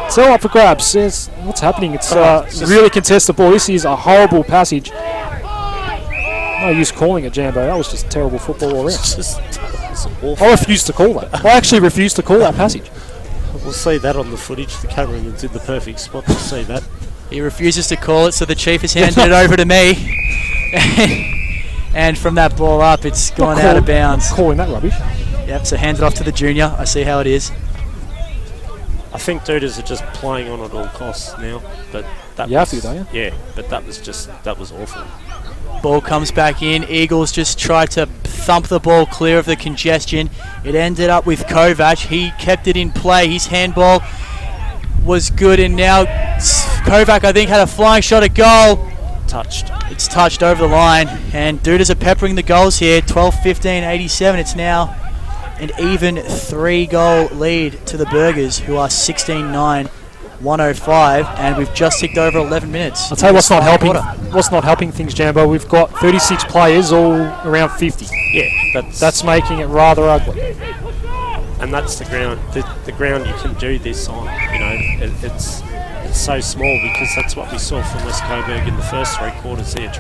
It's all up for grabs. What's happening? It's really contested ball. This is a horrible passage. No use calling it, Jambo. That was just terrible football all around. I refuse to call that. I actually refuse to call that passage. We'll see that on the footage. The cameraman's in the perfect spot to see that. He refuses to call it, so the chief has handed it over to me. And from that ball up, it's gone out of bounds. Calling that rubbish. Yep, so hands it off to the junior. I see how it is. I think Douttas are just playing on at all costs now. But that you have to, don't you? Yeah, but that was awful. Ball comes back in. Eagles just tried to thump the ball clear of the congestion. It ended up with Kovac. He kept it in play. His handball was good, and now Kovac, I think, had a flying shot at goal. Touched. It's touched over the line, and Douttas are peppering the goals here. 12-15-87. It's now an even 3-goal lead to the Burgers, who are 16-9-105, and we've just ticked over 11 minutes. I'll tell you what's not helping. What's not helping things, Jambo? We've got 36 players, all around 50. Yeah, that's making it rather ugly. And that's the ground. The ground you can do this on. You know, it's so small because that's what we saw from West Coburg in the first 3 quarters. Their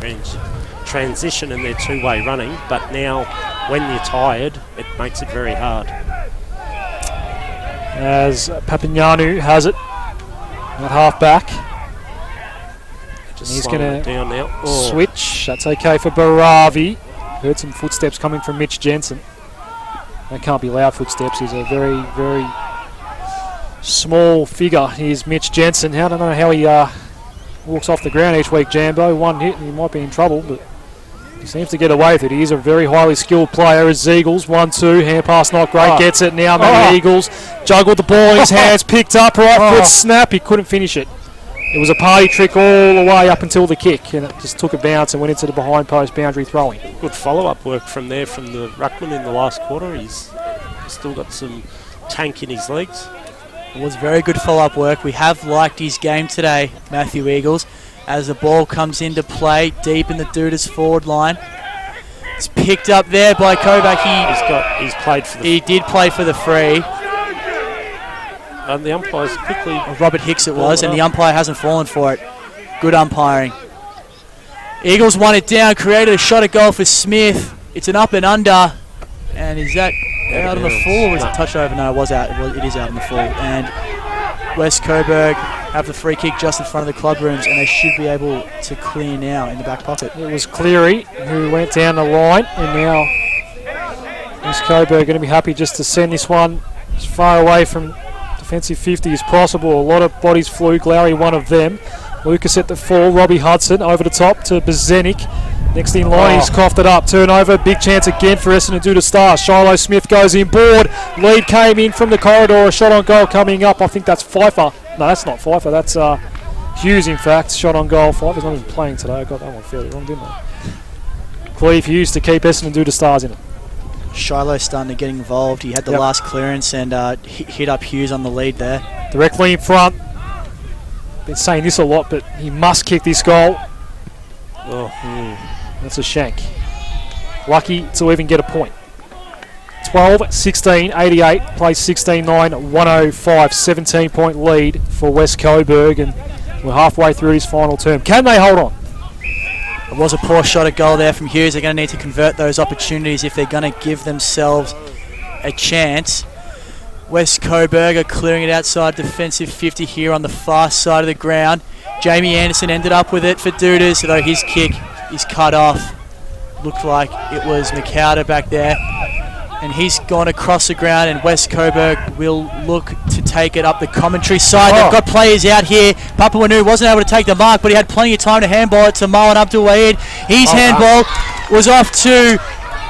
transition and their two-way running. But now, when you're tired, it makes it very hard. As Papignanu has it at half back. Just he's going to switch. That's okay for Baravi. Heard some footsteps coming from Mitch Jensen. That can't be loud footsteps. He's a very, very small figure. Here's Mitch Jensen. I don't know how he walks off the ground each week, Jambo. One hit and he might be in trouble, but he seems to get away with it. He is a very highly skilled player. As Eagles, 1-2, hand pass not great, gets it now. The Eagles juggled the ball in his hands, picked up, right foot snap. He couldn't finish it. It was a party trick all the way up until the kick, and it just took a bounce and went into the behind post boundary throwing. Good follow-up work from there from the ruckman in the last quarter. He's still got some tank in his legs. It was very good follow-up work. We have liked his game today, Matthew Eagles, as the ball comes into play deep in the Douttas forward line. It's picked up there by Kovac. He's played for the... He did play for the free. And the umpire's quickly... Robert Hicks it was, and the umpire hasn't fallen for it. Good umpiring. Eagles won it down, created a shot at goal for Smith. It's an up and under. And is that out on the full, or was it touched over? No, it was out. It is out on the full. And West Coburg have the free kick just in front of the club rooms, and they should be able to clear now in the back pocket. It was Cleary who went down the line, and now West Coburg going to be happy just to send this one as far away from defensive 50 as possible. A lot of bodies flew. Glary one of them. Lucas at the full. Robbie Hudson over the top to Bozanic. Next in line, he's coughed it up. Turnover, big chance again for Essendon Doutta Stars. Shiloh Smith goes in board. Lead came in from the corridor. A shot on goal coming up. I think that's Pfeiffer. No, that's not Pfeiffer. That's Hughes, in fact. Shot on goal. Pfeiffer's not even playing today. I got that one fairly wrong, didn't I? Cleve Hughes to keep Essendon Doutta Stars in it. Shiloh's starting to get involved. He had the last clearance and hit up Hughes on the lead there. Directly in front. Been saying this a lot, but he must kick this goal. That's a shank. Lucky to even get a point. 12-16-88, plays 16-9-105, 17-point lead for West Coburg, and we're halfway through his final term. Can they hold on? It was a poor shot at goal there from Hughes. They're going to need to convert those opportunities if they're going to give themselves a chance. West Coburg are clearing it outside defensive 50 here on the far side of the ground. Jamie Anderson ended up with it for Douttas, although his kick is cut off. Looked like it was McCowder back there. and he's gone across the ground, and West Coburg will look to take it up the commentary side. They've got players out here. Papawanu wasn't able to take the mark, but he had plenty of time to handball it to Marwan Abdul Wahid. His handball was off to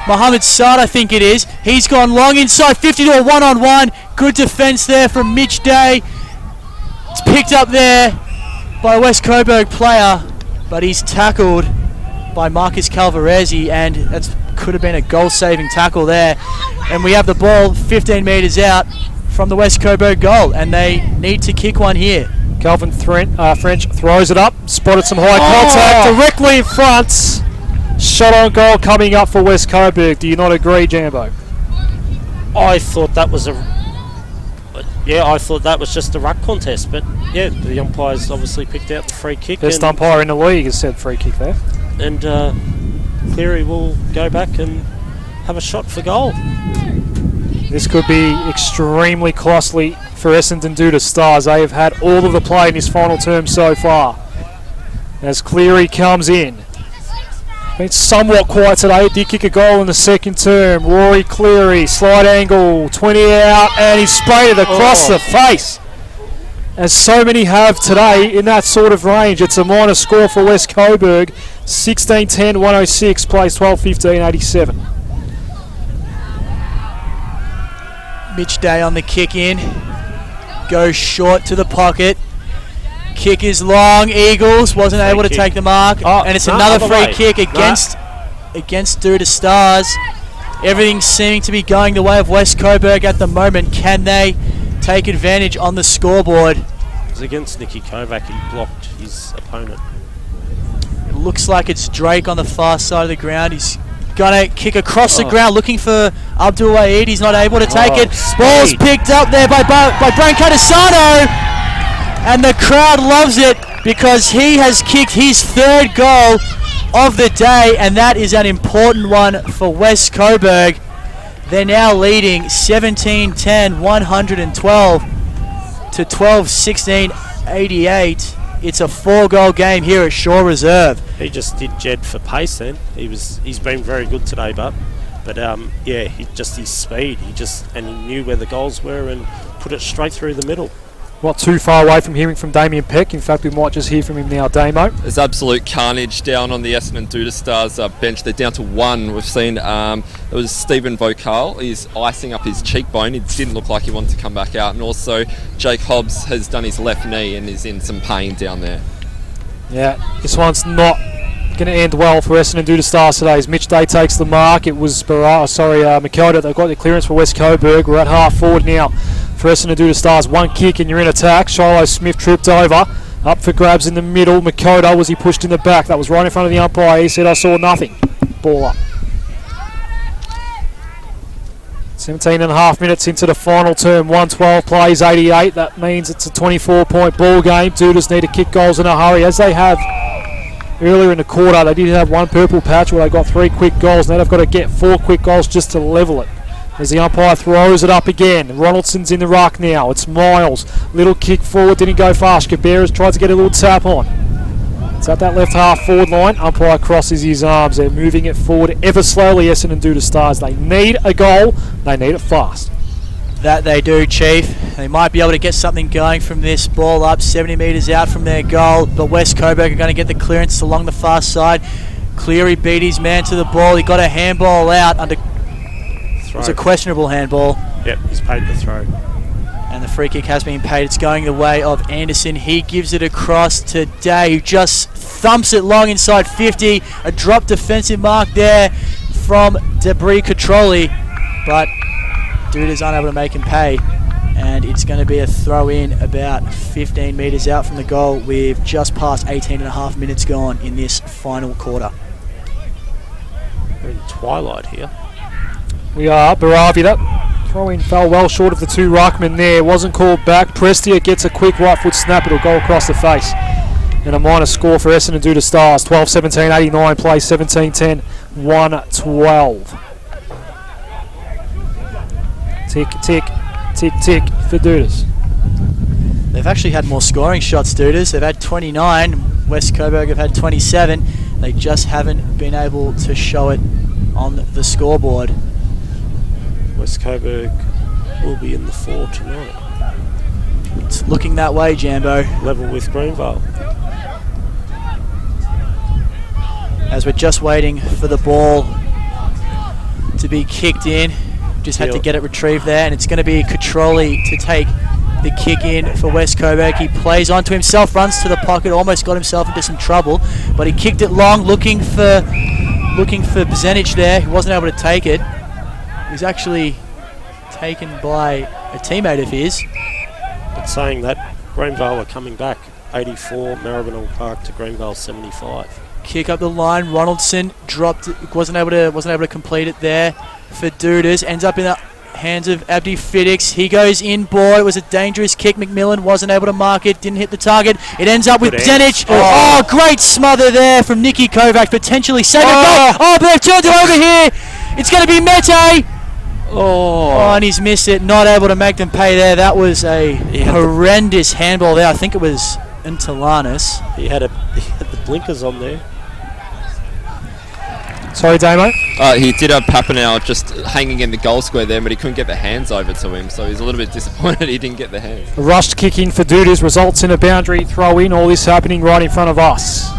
Mohammed Saad, I think it is. He's gone long inside 50 to a one-on-one. Good defence there from Mitch Day. It's picked up there by a West Coburg player, but he's tackled by Marcus Calvarezi, and that could have been a goal-saving tackle there. And we have the ball 15 metres out from the West Coburg goal, and they need to kick one here. Calvin French throws it up, spotted some high contact directly in front. Shot on goal coming up for West Coburg. Do you not agree, Jambo? I thought that was just a ruck contest, but yeah, the umpires obviously picked out the free kick. Best umpire in the league has said free kick there. And Cleary will go back and have a shot for goal. This could be extremely costly for Essendon Doutta Stars. They have had all of the play in this final term so far. As Cleary comes in. Been somewhat quiet today. Did kick a goal in the second term. Rory Cleary, slide angle, 20 out, and he's sprayed it across the face. As so many have today in that sort of range. It's a minor score for West Coburg. 16-10, 106, plays 12-15, 87. Mitch Day on the kick in. Goes short to the pocket. Kick is long. Eagles wasn't able to take the mark. And it's another free kick against Doutta Stars. Everything's seeming to be going the way of West Coburg at the moment. Can they take advantage on the scoreboard? It was against Nicky Kovac. He blocked his opponent. It looks like it's Drake on the far side of the ground. He's going to kick across the ground looking for Abdul Wahid. He's not able to take it. Ball's picked up there by Branko Desano. And the crowd loves it because he has kicked his third goal of the day, and that is an important one for West Coburg. They're now leading 17-10, 112 to 12-16, 88. It's a 4-goal game here at Shaw Reserve. He just did Jed for pace then. He's been very good today, but yeah, his speed. He knew where the goals were and put it straight through the middle. Not too far away from hearing from Damien Peck. In fact, we might just hear from him now, Damo. There's absolute carnage down on the Essendon Doutta Stars bench. They're down to one. We've seen it was Stephen Vocal. He's icing up his cheekbone. It didn't look like he wanted to come back out. And also, Jake Hobbs has done his left knee and is in some pain down there. Yeah, this one's not going to end well for Essendon Doutta Stars today. As Mitch Day takes the mark, it was Makota that got the clearance for West Coburg. We're at half forward now for Essendon Doutta Stars. One kick and you're in attack. Shiloh Smith tripped over. Up for grabs in the middle. Makota, was he pushed in the back? That was right in front of the umpire. He said, I saw nothing. Ball up. 17 and a half minutes into the final term. 112 plays 88. That means it's a 24-point ball game. Douttas need to kick goals in a hurry, as they have earlier in the quarter. They did have one purple patch where they got 3 quick goals. Now they've got to get 4 quick goals just to level it. As the umpire throws it up again. Ronaldson's in the ruck now. It's Miles. Little kick forward. Didn't go fast. Cabarrus tries to get a little tap on. It's at that left half forward line. Umpire crosses his arms. They're moving it forward ever slowly, Essendon Doutta Stars. They need a goal. They need it fast. That they do, Chief. They might be able to get something going from this. Ball up 70 metres out from their goal. But West Coburg are going to get the clearance along the far side. Cleary beat his man to the ball. He got a handball out under... It was a questionable handball. Yep, he's paid the throw. And the free kick has been paid. It's going the way of Anderson. He gives it across to Day, who just thumps it long inside 50. A drop defensive mark there from Debris Catroli. But Douta's unable to make him pay. And it's going to be a throw in about 15 metres out from the goal with just past 18 and a half minutes gone in this final quarter. We're in twilight here. We are. Baravi, that throw-in fell well short of the 2 ruckmen there. Wasn't called back. Prestia gets a quick right foot snap. It'll go across the face. And a minor score for Essendon Doutta Stars. 12-17, 89, play 17-10, 112. Tick, tick, tick, tick for Douttas. They've actually had more scoring shots, Douttas. They've had 29. West Coburg have had 27. They just haven't been able to show it on the scoreboard. West Coburg will be in the 4 tonight. It's looking that way, Jambo. Level with Greenvale. As we're just waiting for the ball to be kicked in. Just had to get it retrieved there, and it's going to be Catroli to take the kick in for West Coburg. He plays onto himself, runs to the pocket, almost got himself into some trouble, but he kicked it long, looking for Bzenic there. He wasn't able to take it. He was actually taken by a teammate of his. But saying that, Greenvale are coming back. 84, Maribyrnong Park to Greenvale 75. Kick up the line. Ronaldson dropped it, wasn't able to complete it there for Douttas. Ends up in the hands of Abdi Fiddix. He goes in, boy. It was a dangerous kick. McMillan wasn't able to mark it, didn't hit the target. It ends up with Bzenic. Oh, great smother there from Nicky Kovac, potentially saving a goal. Oh, but they've turned it over here. It's going to be Mete. Oh, and he's missed it. Not able to make them pay there. That was a horrendous handball there. I think it was Intalanis. He had the blinkers on there. Sorry, Damo. He did have Papanow just hanging in the goal square there, but he couldn't get the hands over to him, so he's a little bit disappointed he didn't get the hands. A rushed kick in for Douttas results in a boundary throw in. All this happening right in front of us.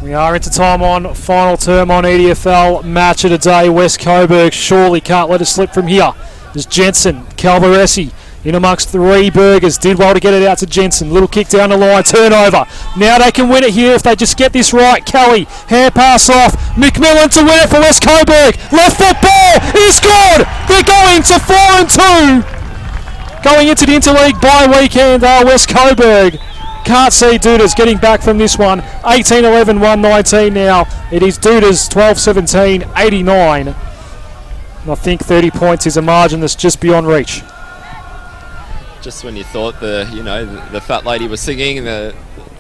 We are into time on final term on EDFL match of the day. West Coburg surely can't let it slip from here. There's Jensen, Calvaresi in amongst 3 burgers. Did well to get it out to Jensen. Little kick down the line, turnover. Now they can win it here if they just get this right. Kelly, hair pass off. McMillan to win it for West Coburg. Left foot ball is good. They're going to 4-2. Going into the interleague bye weekend, West Coburg. Can't see Douttas getting back from this one. 18-11, 1-19 now. It is Douttas 12-17, 89. And I think 30 points is a margin that's just beyond reach. Just when you thought the fat lady was singing and the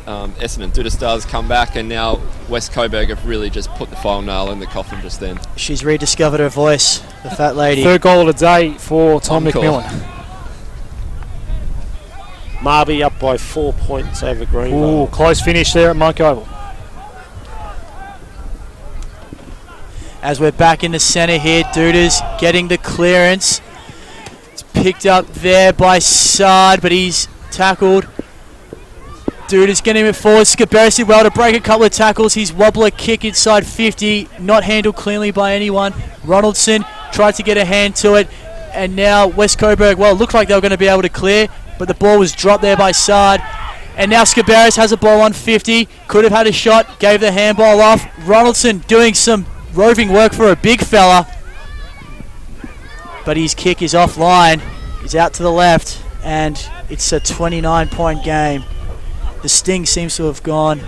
Essendon Doutta stars come back, and now West Coburg have really just put the final nail in the coffin just then. She's rediscovered her voice, the fat lady. 3rd goal of the day for Tom McMillan. Marby up by 4 points over Greenvale. Ooh, close finish there at Monk Oval. As we're back in the centre here, Douttas getting the clearance. It's picked up there by Sard, but he's tackled. Douttas getting it forward. Scaberras did well to break a couple of tackles. His wobbler kick inside 50, not handled cleanly by anyone. Ronaldson tried to get a hand to it, and now West Coburg, well, it looked like they were going to be able to clear, but the ball was dropped there by Sard. And now Scaberras has a ball on 50. Could have had a shot, gave the handball off. Ronaldson doing some roving work for a big fella. But his kick is offline. He's out to the left, and it's a 29-point game. The sting seems to have gone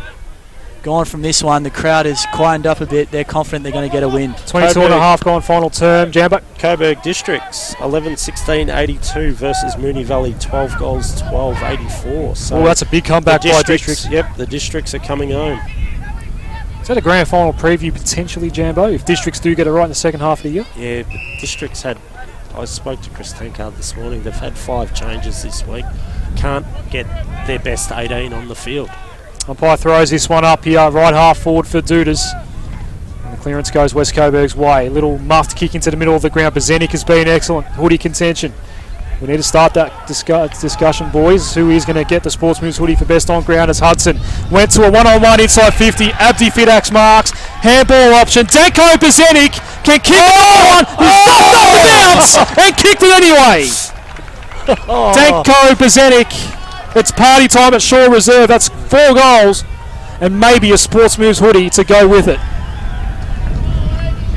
from this one. The crowd has quietened up a bit. They're confident they're going to get a win. 22.5 gone final term. Jambo. Coburg Districts 11-16-82 versus Moonee Valley 12 goals 12-84. So that's a big comeback by Districts. Yep, the Districts are coming home. Is that a grand final preview potentially, Jambo, if Districts do get it right in the second half of the year? Yeah, but Districts had... I spoke to Chris Tankard this morning. They've had 5 changes this week. Can't get their best 18 on the field. Umpire throws this one up here, right half forward for Douttas. And the clearance goes West Coburg's way. Little muffed kick into the middle of the ground. Bzenic has been excellent. Hoodie contention. We need to start that discussion, boys. Who is going to get the Sportsman's hoodie for best on ground as Hudson went to a one-on-one inside 50. Abdi Fidax marks. Handball option. Danko Bzenic can kick it on. He stopped off the bounce and kicked it anyway. Danko Bzenic. It's party time at Shaw Reserve. That's 4 goals and maybe a Sports Moves hoodie to go with it.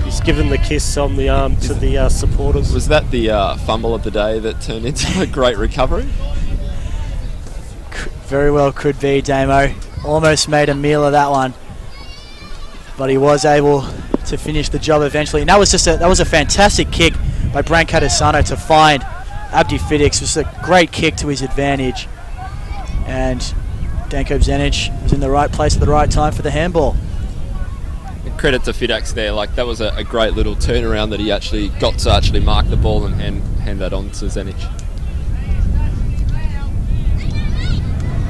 He's given the kiss on the arm to the supporters. Was that the fumble of the day that turned into a great recovery? Very well could be, Damo. Almost made a meal of that one, but he was able to finish the job eventually. And that was a fantastic kick by Brancato Sano to find Abdi Fiddix. It was a great kick to his advantage. And Danko Bzenic was in the right place at the right time for the handball. Credit to Fidax there, like that was a great little turnaround that he actually got to actually mark the ball and hand that on to Zenic.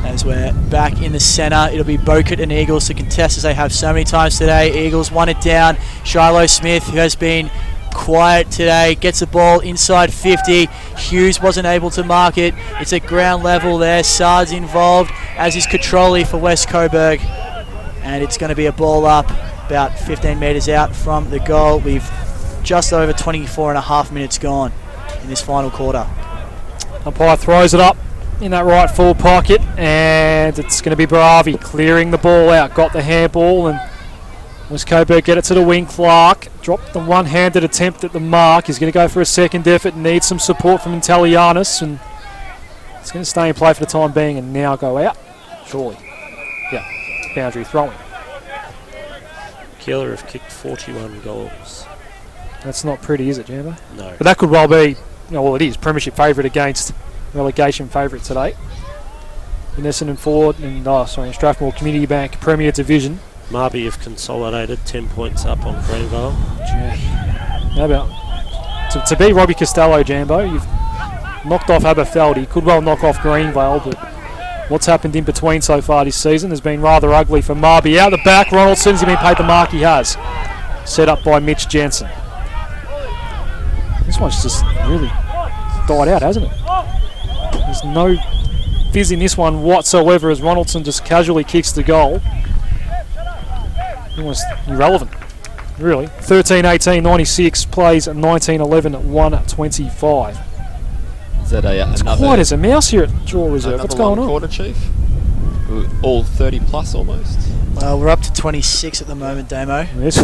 As we're back in the centre, it'll be Bokut and Eagles to contest as they have so many times today. Eagles won it down. Shiloh Smith, who has been quiet today. Gets the ball inside 50. Hughes wasn't able to mark it. It's at ground level there. Sard's involved, as is Catroli for West Coburg. And it's going to be a ball up about 15 metres out from the goal. We've just over 24 and a half minutes gone in this final quarter. Umpire throws it up in that right full pocket, and it's going to be Bravi clearing the ball out. Got the handball, and West Coburg get it to the wing. Clark dropped the one-handed attempt at the mark. He's going to go for a second effort. Needs some support from Intellianus, and it's going to stay in play for the time being and now go out. Surely. Yeah, boundary throwing. Keeler have kicked 41 goals. That's not pretty, is it, Jambo? No. But that could well be, well, it is, premiership favourite against relegation favourite today. In Essendon Ford and in Strathmore Community Bank Premier Division. Marby have consolidated 10 points up on Greenvale. Gee. How about to beat Robbie Costello, Jambo? You've knocked off Aberfeldy. Could well knock off Greenvale, but what's happened in between so far this season has been rather ugly for Marby. Out the back, Ronaldson's been paid the mark he has. Set up by Mitch Jensen. This one's just really died out, hasn't it? There's no fizz in this one whatsoever as Ronaldson just casually kicks the goal. Almost irrelevant, really. 13-18-96 plays 19-11-125. Is that It's another quiet as a mouse here at Draw Reserve. What's going on? quarter, Chief? All 30 plus almost. Well, we're up to 26 at the moment, Damo. This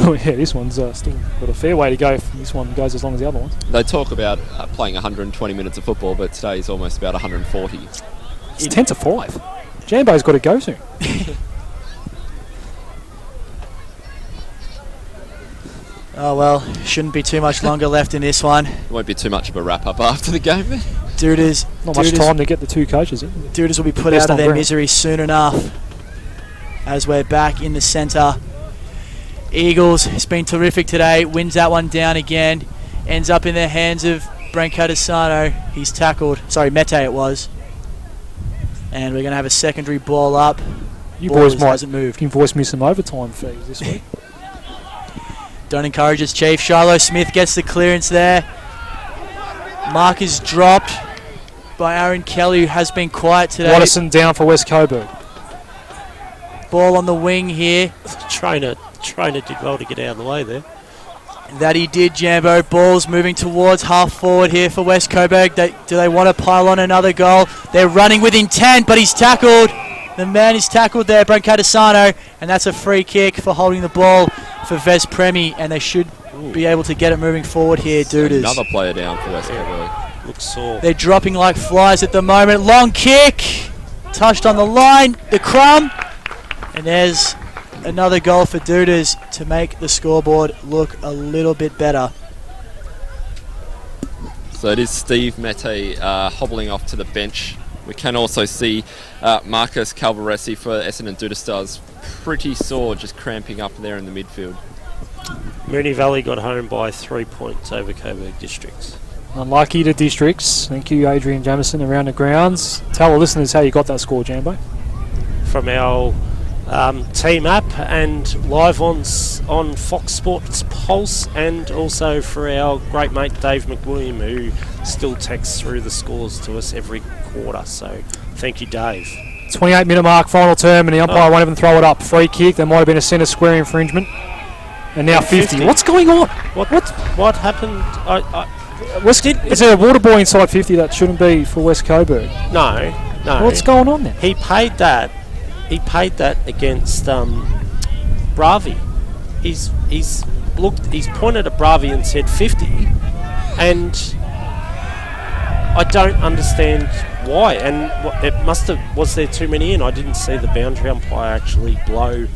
one's still got a fair way to go. This one goes as long as the other ones. They talk about playing 120 minutes of football, but today is almost about 140. It's 10-5. Jambo's got to go soon. Oh well, shouldn't be too much longer left in this one. Won't be too much of a wrap-up after the game. Douta's Not much time to get the two coaches in. Douta's will be put out of their misery soon enough as we're back in the centre. Eagles, it's been terrific today. Wins that one down again. Ends up in the hands of Branko Desano. He's tackled. Sorry, Mete it was. And we're going to have a secondary ball up. You Ball boys might hasn't moved. invoice me some overtime fees this week. Don't encourage us, Chief. Shiloh Smith gets the clearance there. Mark is dropped by Aaron Kelly, who has been quiet today. Watterson down for West Coburg. Ball on the wing here. Trainer did well to get out of the way there. That he did, Jambo. Ball's moving towards half forward here for West Coburg. Do they want to pile on another goal? They're running with intent, but he's tackled. The man is tackled there, Branko Desano, and that's a free kick for holding the ball for Ves Premi, and they should be able to get it moving forward here, Douta's. Another player down for West Coburg. Looks sore. They're dropping like flies at the moment. Long kick. Touched on the line. The crumb. And there's another goal for Douta's to make the scoreboard look a little bit better. So it is Steve Mete hobbling off to the bench. We can also see Marcus Calvaresi for Essendon Doutta Stars pretty sore, just cramping up there in the midfield. Moonee Valley got home by 3 points over Coburg Districts. Unlucky to Districts. Thank you, Adrian Jamieson, around the grounds. Tell the listeners how you got that score, Jambo. From our team app and live on Fox Sports Pulse, and also for our great mate Dave McWilliam, who still texts through the scores to us every quarter. So thank you, Dave. 28-minute mark, final term, and the umpire won't even throw it up. Free kick. There might have been a centre square infringement. And now 50. What's going on? What happened? Is there a water boy inside 50 that shouldn't be for West Coburg? No. What's going on then? He paid that against Bravi. He's pointed at Bravi and said 50, and I don't understand why. And was there too many in? I didn't see the boundary umpire actually blow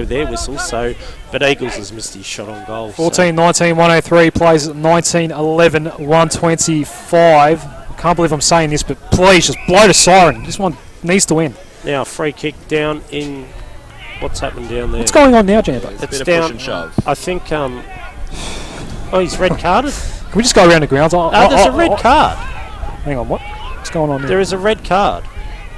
their whistle. So, but Eagles has missed his shot on goal. 14-19-103 plays at 19-11-125. I can't believe I'm saying this, but please just blow the siren. This one needs to win. Now free kick down in. What's happened down there? What's going on now, Jambo? It's a bit down. Of push and shove. I think. He's red carded. Can we just go around the grounds? There's a red card. Hang on, what's going on there? There is a red card.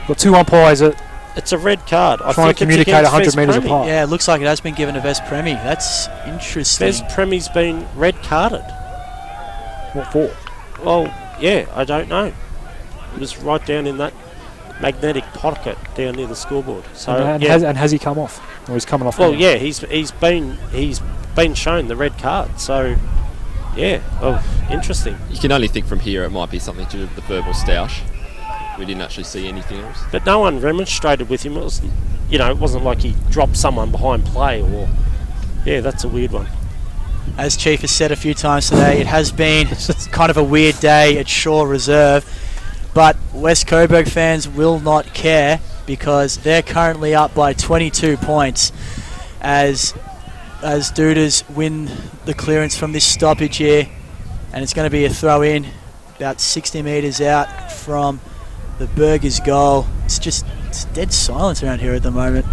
Got two umpires at It's a red card. I Trying think to communicate it's 100 against metres Vez Premi. apart. Yeah, it looks like it has been given to Vez Premi. That's interesting. Vez Premi's been red carded. What for? Well, yeah, I don't know. It was right down in that magnetic pocket down near the scoreboard. So And, yeah. has he come off? Or he's coming off? Well, now? yeah, he's been shown the red card. So yeah, interesting. You can only think from here it might be something to do with the verbal stoush. We didn't actually see anything else. But no one remonstrated with him. It was, it wasn't like he dropped someone behind play or. Yeah, that's a weird one. As Chief has said a few times today, it has been kind of a weird day at Shaw Reserve, but West Coburg fans will not care because they're currently up by 22 points as Douttas win the clearance from this stoppage here, and it's going to be a throw in about 60 metres out from the Burgers' goal. It's dead silence around here at the moment.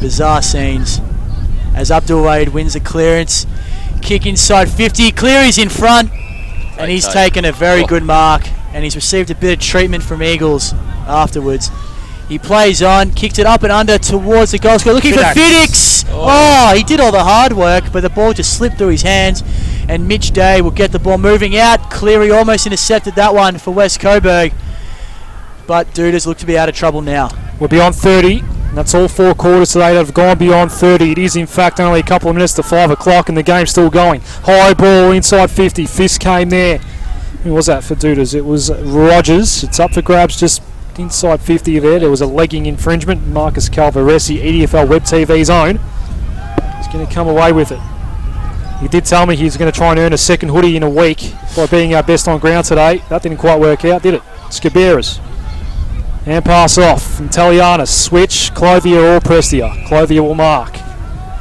Bizarre scenes as Abdul Wade wins the clearance. Kick inside 50. Cleary's in front, and he's taken a very good mark, and he's received a bit of treatment from Eagles afterwards. He plays on, kicked it up and under towards the goal scorer, looking for Fiddix. Oh, he did all the hard work, but the ball just slipped through his hands, and Mitch Day will get the ball moving out. Cleary almost intercepted that one for West Coburg, but Douttas look to be out of trouble now. We're beyond 30. And that's all 4 quarters today that have gone beyond 30. It is in fact only a couple of minutes to 5 o'clock and the game's still going. High ball inside 50. Fist came there. Who was that for Douttas? It was Rogers. It's up for grabs just inside 50 there. There was a legging infringement. Marcus Calvaresi, EDFL Web TV's own, is going to come away with it. He did tell me he's going to try and earn a second hoodie in a week by being our best on ground today. That didn't quite work out, did it? Scaberas. And pass off from Talianis. Switch, Clothier or Prestia. Clothier will mark.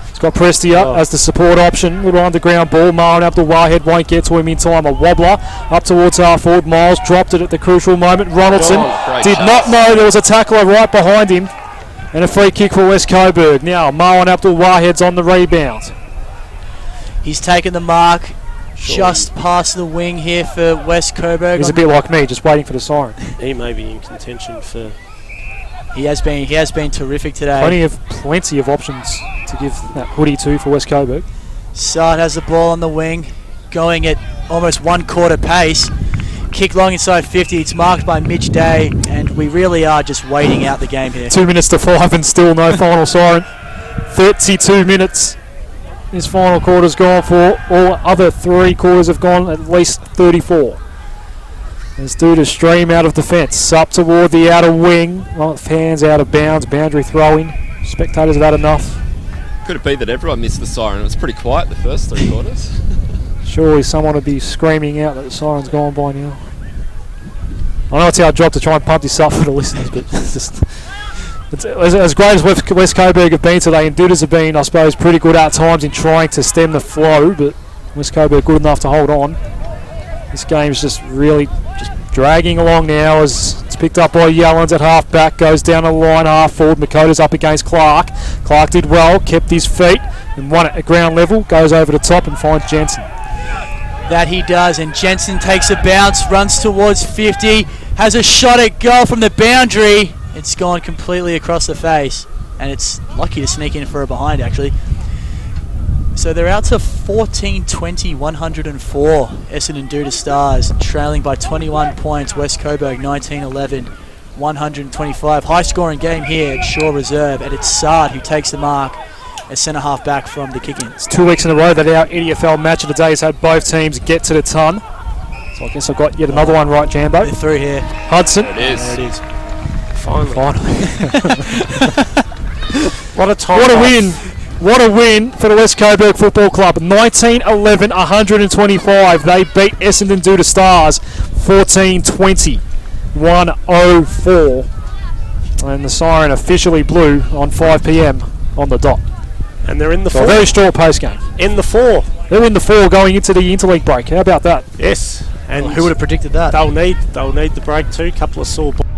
He's got Prestia as the support option. Little underground ball. Marwan Abdul Wahed won't get to him in time. A wobbler up towards half forward. Miles dropped it at the crucial moment. Ronaldson did not know there was a tackler right behind him. And a free kick for West Coburg. Now Marwan Abdul Wahed's on the rebound. He's taken the mark just past the wing here for West Coburg. He's a bit like me, just waiting for the siren. He may be in contention for. He has been terrific today. Plenty of options to give that hoodie to for West Coburg. Sard has the ball on the wing, going at almost 1/4 pace. Kick long inside 50. It's marked by Mitch Day, and we really are just waiting out the game here. 2 minutes to 5 and still no final siren. 32 minutes. This final quarter's gone for. All other 3 quarters have gone at least 34. As Douttas stream out of defence, up toward the outer wing. Fans out of bounds, boundary throwing. Spectators have had enough. Could it be that everyone missed the siren? It was pretty quiet the first 3 quarters. Surely someone would be screaming out that the siren's gone by now. I know it's our job to try and pump this up for the listeners, but it's just... It's as great as West Coburg have been today, and Douttas have been, I suppose, pretty good at times in trying to stem the flow, but West Coburg good enough to hold on. This game's just really just dragging along now as it's picked up by Yellens at half back, goes down the line half forward. Makota's up against Clark. Clark did well, kept his feet and won it at ground level, goes over the top and finds Jensen. That he does, and Jensen takes a bounce, runs towards 50, has a shot at goal from the boundary. It's gone completely across the face, and it's lucky to sneak in for a behind actually. So they're out to 14-20, 104. Essendon Doutta Stars trailing by 21 points. West Coburg 19-11, 125. High scoring game here at Shaw Reserve, and it's Sard who takes the mark as centre half back from the kick-in. It's 2 weeks in a row that our EDFL match of the day has had both teams get to the ton. So I guess I've got yet another one right, Jambo. They're through here. Hudson. There it is. There it is. Finally. What a time. What a win. What a win for the West Coburg Football Club. 19-11, 125. They beat Essendon Doutta Stars 14-20, 104. And the siren officially blew on 5 p.m. on the dot. And they're in the So 4. a very strong post game. In the 4. They're in the 4 going into the interleague break. How about that? Yes. And Who would have predicted that? they'll need the break too. Couple of sore balls.